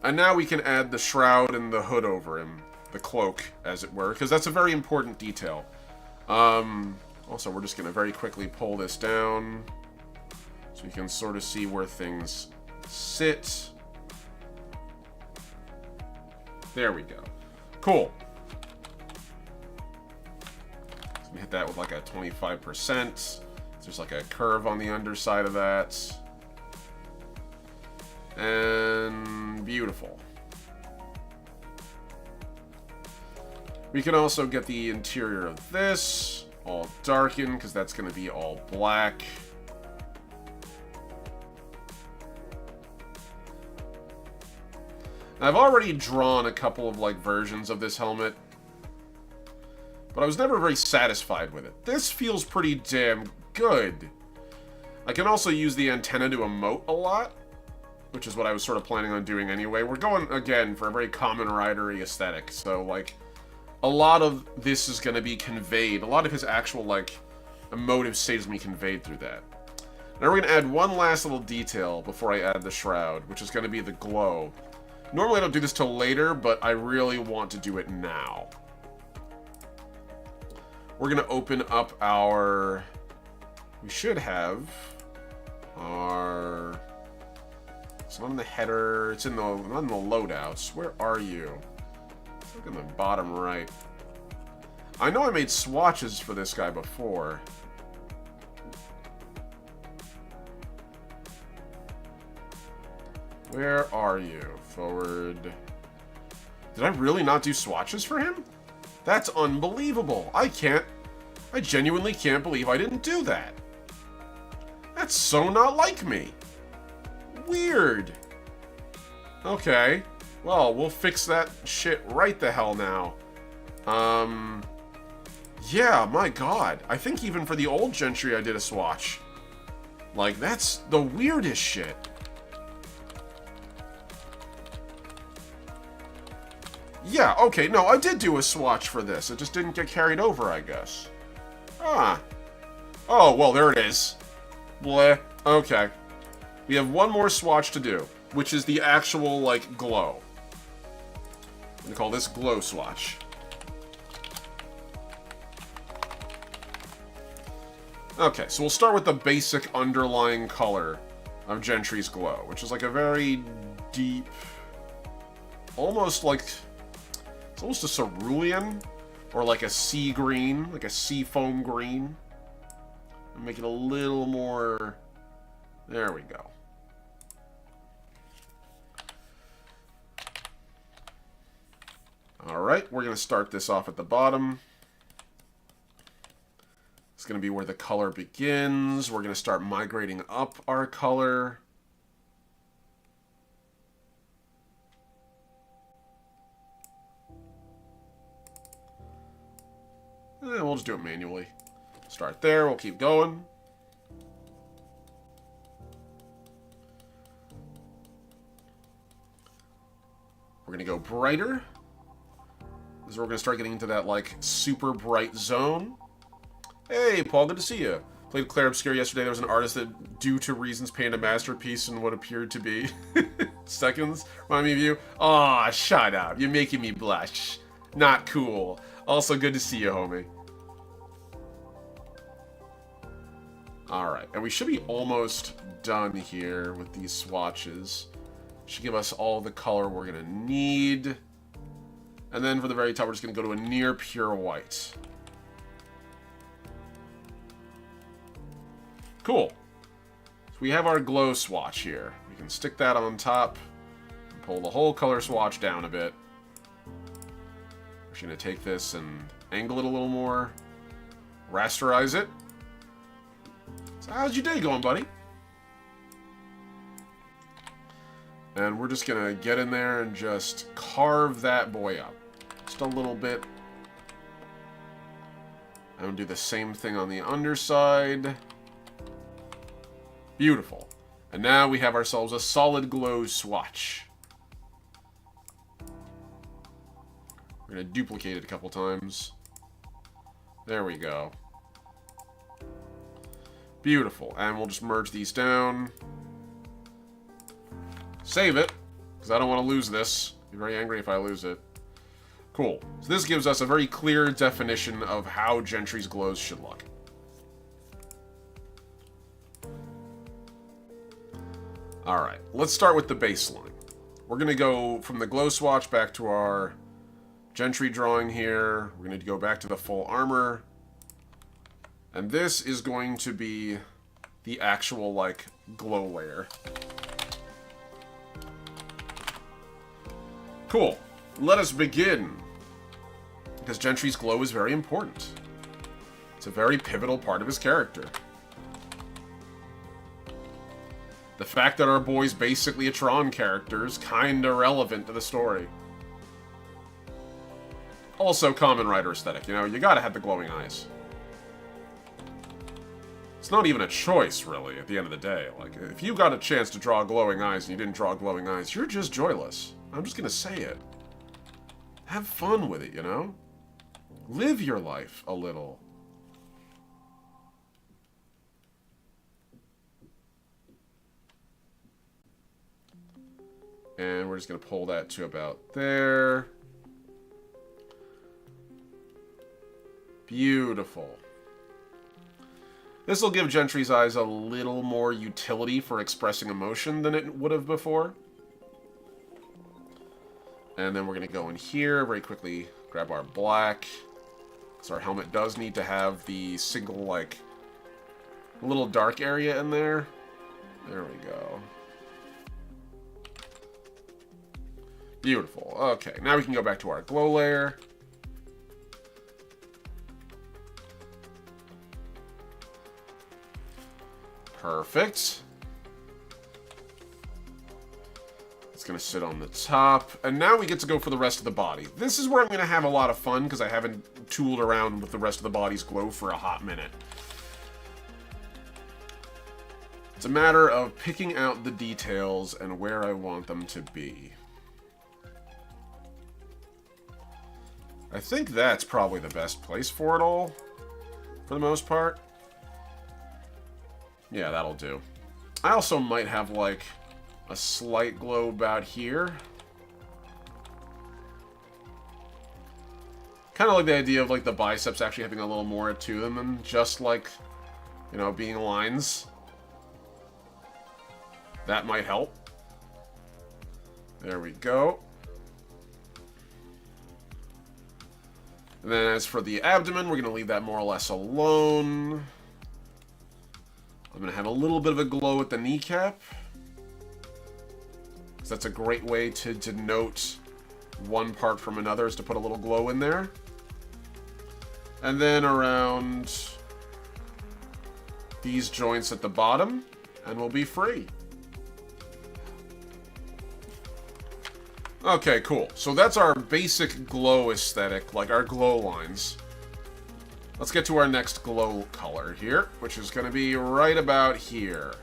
And now we can add the shroud and the hood over him. The cloak, as it were, because that's a very important detail. Also, we're just going to very quickly pull this down so you can sort of see where things sit. There we go. Cool. So we hit that with like a 25%. There's like a curve on the underside of that. And beautiful. We can also get the interior of this. all darken, because that's going to be all black. I've already drawn a couple of, like, versions of this helmet, but I was never very satisfied with it. This feels pretty damn good. I can also use the antenna to emote a lot, which is what I was sort of planning on doing anyway. We're going, again, for a very Kamen Rider-y aesthetic, so, like, a lot of this is going to be conveyed. A lot of his actual, like, emotive state is going to be conveyed through that. Now we're going to add one last little detail before I add the shroud, which is going to be the glow. Normally I don't do this till later, but I really want to do it now. We're going to open up our... We should have our... It's not in the header, it's in the, not in the loadouts. Where are you? Look in the bottom right. I know I made swatches for this guy before. Where are you? Forward. Did I really not do swatches for him? That's unbelievable. I genuinely can't believe I didn't do that. That's so not like me. Weird. Okay. Well, we'll fix that shit right the hell now. Yeah, my god. I think even for the old Gentry I did a swatch. Like, that's the weirdest shit. Yeah, okay, no, I did do a swatch for this. It just didn't get carried over, I guess. Ah. Oh, well, there it is. Bleh. Okay. We have one more swatch to do, which is the actual, like, glow. I'm gonna call this glow swatch. Okay, so we'll start with the basic underlying color of Gentry's glow, which is like a very deep, almost like, it's almost a cerulean, or like a sea green, like a sea foam green. And make it a little more, there we go. Alright, we're going to start this off at the bottom. It's going to be where the color begins. We're going to start migrating up our color. We'll just do it manually. Start there, we'll keep going. We're going to go brighter. This is where we're going to start getting into that, like, super bright zone. Hey, Paul, good to see you. Played Claire Obscure yesterday. There was an artist that, due to reasons, painted a masterpiece in what appeared to be seconds. Remind me of you? Aw, shut up. You're making me blush. Not cool. Also, good to see you, homie. Alright, and we should be almost done here with these swatches. Should give us all the color we're going to need. And then for the very top, we're just going to go to a near pure white. Cool. So we have our glow swatch here. We can stick that on top and pull the whole color swatch down a bit. We're just going to take this and angle it a little more. Rasterize it. So how's your day going, buddy? And we're just going to get in there and just carve that boy up. Just a little bit. And we'll do the same thing on the underside. Beautiful. And now we have ourselves a solid glow swatch. We're going to duplicate it a couple times. There we go. Beautiful. And we'll just merge these down. Save it, because I don't want to lose this. I'll be very angry if I lose it. Cool. So this gives us a very clear definition of how Gentry's glows should look. Alright, let's start with the baseline. We're going to go from the glow swatch back to our Gentry drawing here. We're going to go back to the full armor. And this is going to be the actual, like, glow layer. Cool. Let us begin. Because Gentry's glow is very important. It's a very pivotal part of his character. The fact that our boy's basically a Tron character is kinda relevant to the story. Also, Kamen Rider aesthetic, you know, you gotta have the glowing eyes. It's not even a choice, really, at the end of the day. Like, if you got a chance to draw glowing eyes and you didn't draw glowing eyes, you're just joyless. I'm just gonna say it. Have fun with it, you know? Live your life a little. And we're just going to pull that to about there. Beautiful. This will give Gentry's eyes a little more utility for expressing emotion than it would have before. And then we're going to go in here very quickly, grab our black. Because our helmet does need to have the single, like, little dark area in there. There we go. Beautiful. Okay, now we can go back to our glow layer. Perfect. It's going to sit on the top. And now we get to go for the rest of the body. This is where I'm going to have a lot of fun because I haven't tooled around with the rest of the body's glow for a hot minute. It's a matter of picking out the details and where I want them to be. I think that's probably the best place for it all, for the most part. Yeah, that'll do. I also might have, like, a slight glow about here. Kind of like the idea of, like, the biceps actually having a little more to them than just, like, you know, being lines. That might help. There we go. And then as for the abdomen, we're going to leave that more or less alone. I'm going to have a little bit of a glow at the kneecap. Because that's a great way to denote one part from another, is to put a little glow in there. And then around these joints at the bottom, and we'll be free. Okay, cool. So that's our basic glow aesthetic, like our glow lines. Let's get to our next glow color here, which is going to be right about here.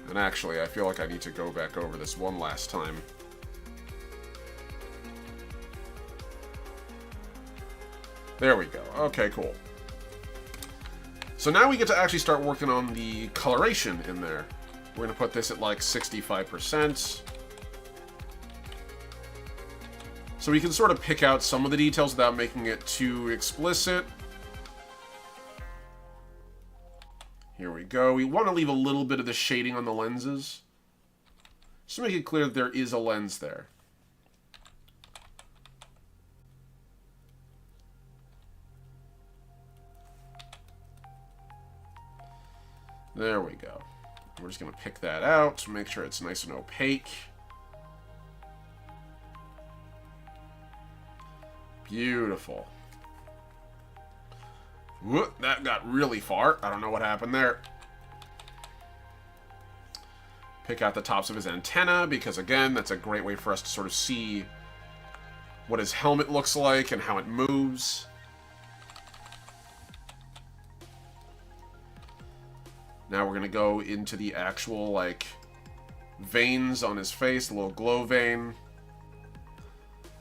And actually, I feel like I need to go back over this one last time. There we go. Okay, cool. So now we get to actually start working on the coloration in there. We're going to put this at like 65%. So we can sort of pick out some of the details without making it too explicit. Here we go. We want to leave a little bit of the shading on the lenses. Just to make it clear that there is a lens there. There we go. We're just going to pick that out to make sure it's nice and opaque. Beautiful. Whoop, that got really far. I don't know what happened there. Pick out the tops of his antenna, because again, that's a great way for us to sort of see what his helmet looks like and how it moves. Now we're going to go into the actual, like, veins on his face, the little glow vein.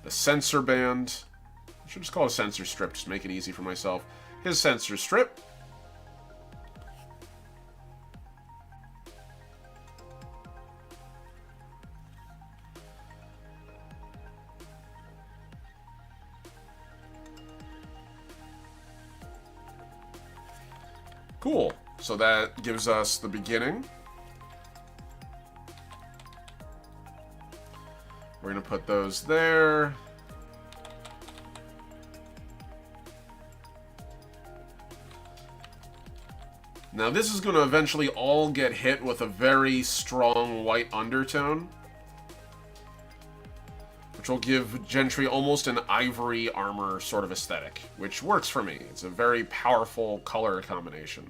The sensor band. I should just call it a sensor strip, just to make it easy for myself. His sensor strip. Cool. So that gives us the beginning. We're going to put those there. Now this is going to eventually all get hit with a very strong white undertone, which will give Gentry almost an ivory armor sort of aesthetic, which works for me. It's a very powerful color combination.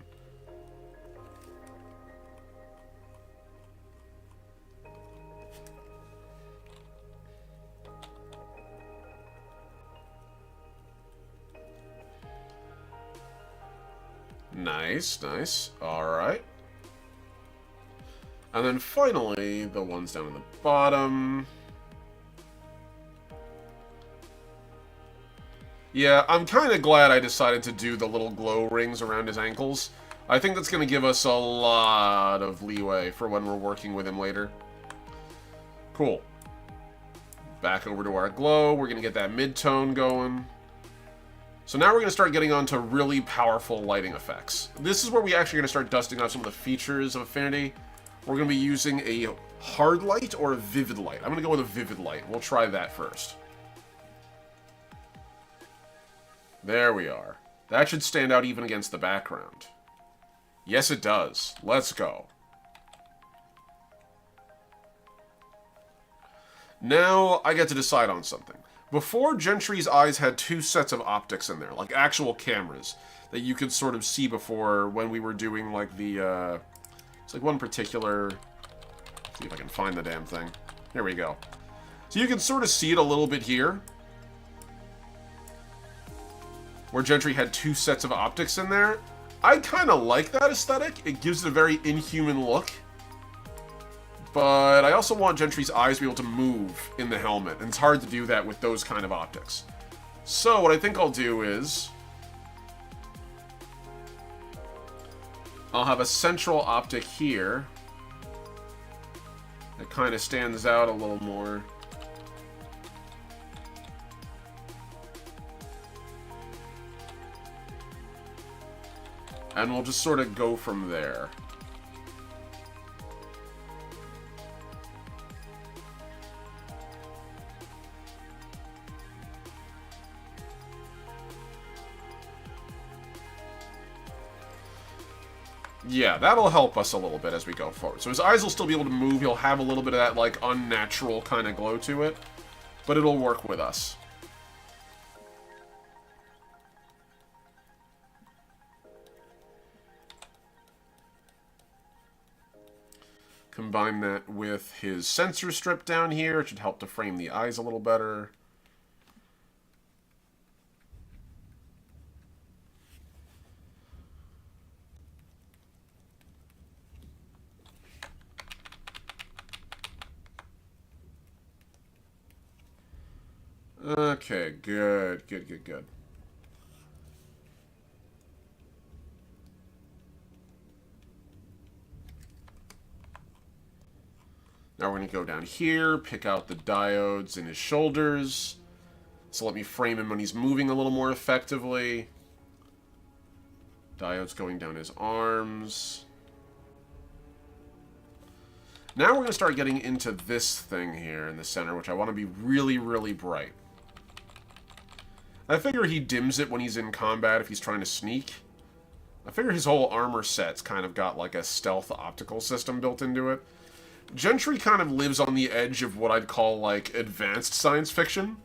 Nice, nice. Alright. And then finally, the ones down in the bottom. Yeah, I'm kind of glad I decided to do the little glow rings around his ankles. I think that's going to give us a lot of leeway for when we're working with him later. Cool. Back over to our glow. We're going to get that mid-tone going. So now we're going to start getting onto really powerful lighting effects. This is where we actually are going to start dusting off some of the features of Affinity. We're going to be using a hard light or a vivid light. I'm going to go with a vivid light. We'll try that first. There we are. That should stand out even against the background. Yes, it does. Let's go. Now, I get to decide on something. Before, Gentry's eyes had two sets of optics in there, like actual cameras, that you could sort of see before when we were doing, like, the, it's like one particular... Let's see if I can find the damn thing. Here we go. So you can sort of see it a little bit here, where Gentry had two sets of optics in there. I kind of like that aesthetic. It gives it a very inhuman look. But I also want Gentry's eyes to be able to move in the helmet, and it's hard to do that with those kind of optics. So what I think I'll do is... I'll have a central optic here that kind of stands out a little more. And we'll just sort of go from there. Yeah, that'll help us a little bit as we go forward. So his eyes will still be able to move. He'll have a little bit of that, like, unnatural kind of glow to it. But it'll work with us. Combine that with his sensor strip down here. It should help to frame the eyes a little better. Okay, good, good, good, good. Now we're going to go down here, pick out the diodes in his shoulders. So let me frame him when he's moving a little more effectively. Diodes going down his arms. Now we're going to start getting into this thing here in the center, which I want to be really, really bright. I figure he dims it when he's in combat if he's trying to sneak. I figure his whole armor set's kind of got like a stealth optical system built into it. Gentry kind of lives on the edge of what I'd call, like, advanced science fiction.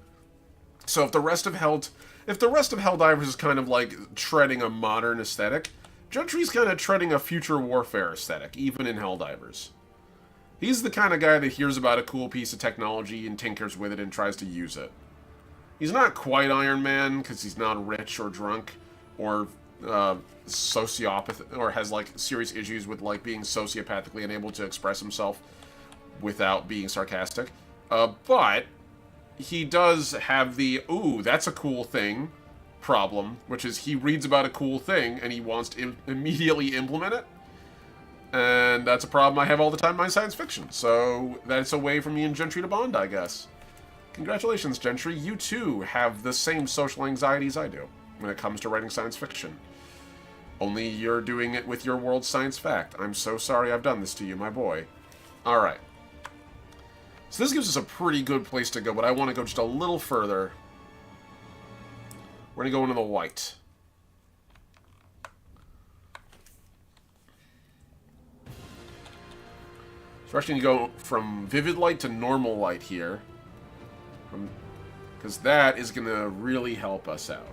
So if the rest of Helldivers is kind of, like, treading a modern aesthetic, Gentry's kind of treading a future warfare aesthetic, even in Helldivers. He's the kind of guy that hears about a cool piece of technology and tinkers with it and tries to use it. He's not quite Iron Man, because he's not rich or drunk, or sociopath, or has, like, serious issues with, like, being sociopathically unable to express himself without being sarcastic. But he does have the, ooh, that's a cool thing problem, which is he reads about a cool thing and he wants to immediately implement it. And that's a problem I have all the time in my science fiction. So that's a way for me and Gentry to bond, I guess. Congratulations, Gentry. You too have the same social anxieties I do when it comes to writing science fiction. Only you're doing it with your world science fact. I'm so sorry I've done this to you, my boy. Alright. So this gives us a pretty good place to go, but I want to go just a little further. We're going to go into the white. So we're actually going to go from vivid light to normal light here. Because that is going to really help us out.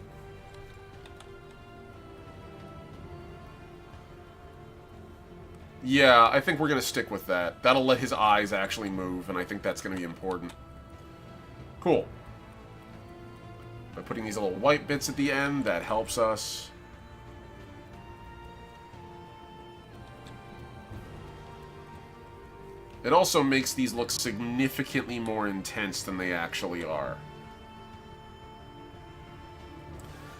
Yeah, I think we're going to stick with that. That'll let his eyes actually move, and I think that's going to be important. Cool. By putting these little white bits at the end, that helps us. It also makes these look significantly more intense than they actually are.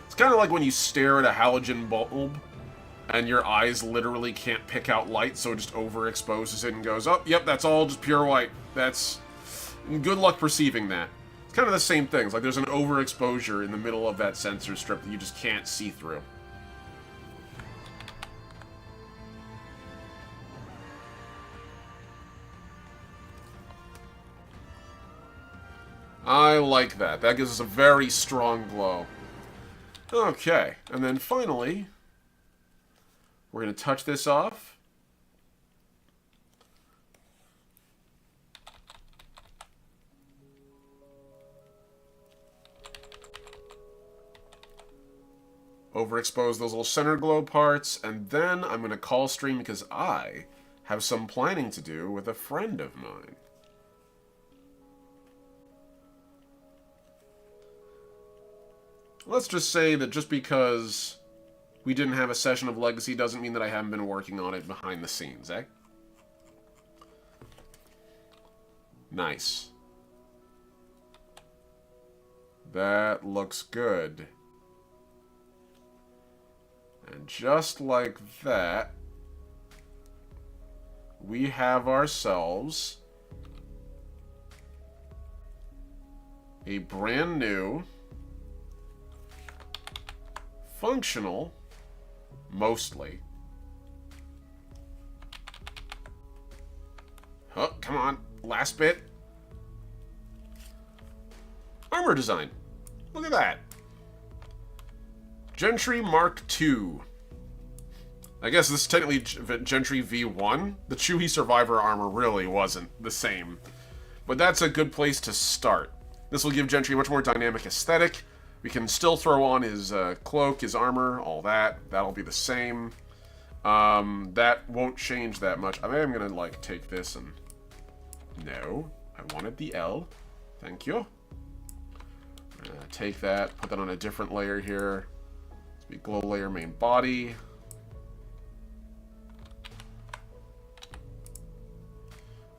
It's kind of like when you stare at a halogen bulb and your eyes literally can't pick out light, so it just overexposes it and goes, oh, yep, that's all just pure white. That's... good luck perceiving that. It's kind of the same thing. It's like there's an overexposure in the middle of that sensor strip that you just can't see through. I like that. That gives us a very strong glow. Okay, and then finally, we're going to touch this off. Overexpose those little center glow parts, and then I'm going to call stream because I have some planning to do with a friend of mine. Let's just say that just because we didn't have a session of Legacy doesn't mean that I haven't been working on it behind the scenes, eh? Nice. That looks good. And just like that, we have ourselves a brand new, functional, mostly. Oh, come on. Last bit. Armor design. Look at that. Gentry Mark II. I guess this is technically Gentry V1. The Chewie Survivor armor really wasn't the same. But that's a good place to start. This will give Gentry a much more dynamic aesthetic. We can still throw on his cloak, his armor, all that. That'll be the same. That won't change that much. I am going to, like, take this and... No. I wanted the L. Thank you. Take that, put that on a different layer here. Let's be glow layer main body.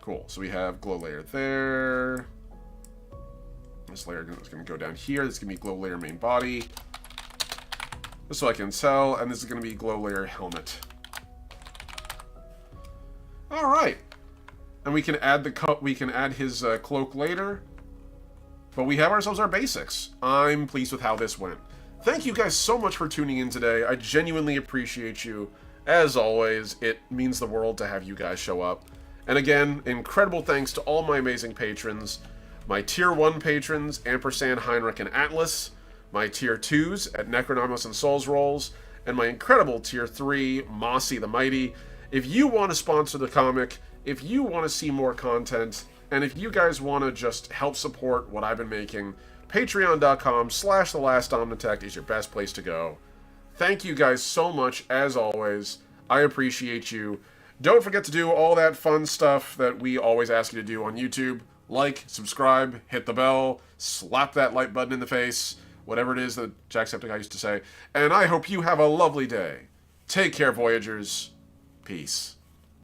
Cool. So we have glow layer there. This layer is going to go down here. This is going to be glow layer main body. Just so I can tell. And this is going to be glow layer helmet. All right. And we can add his cloak later. But we have ourselves our basics. I'm pleased with how this went. Thank you guys so much for tuning in today. I genuinely appreciate you. As always, it means the world to have you guys show up. And again, incredible thanks to all my amazing patrons. My Tier 1 patrons, Ampersand, Heinrich, and Atlas. My Tier 2s at Necronomos and Souls Rolls. And my incredible Tier 3, Mossy the Mighty. If you want to sponsor the comic, if you want to see more content, and if you guys want to just help support what I've been making, patreon.com/thelast is your best place to go. Thank you guys so much, as always. I appreciate you. Don't forget to do all that fun stuff that we always ask you to do on YouTube. Like, subscribe, hit the bell, slap that like button in the face, whatever it is that Jacksepticeye used to say. And I hope you have a lovely day. Take care, Voyagers. Peace.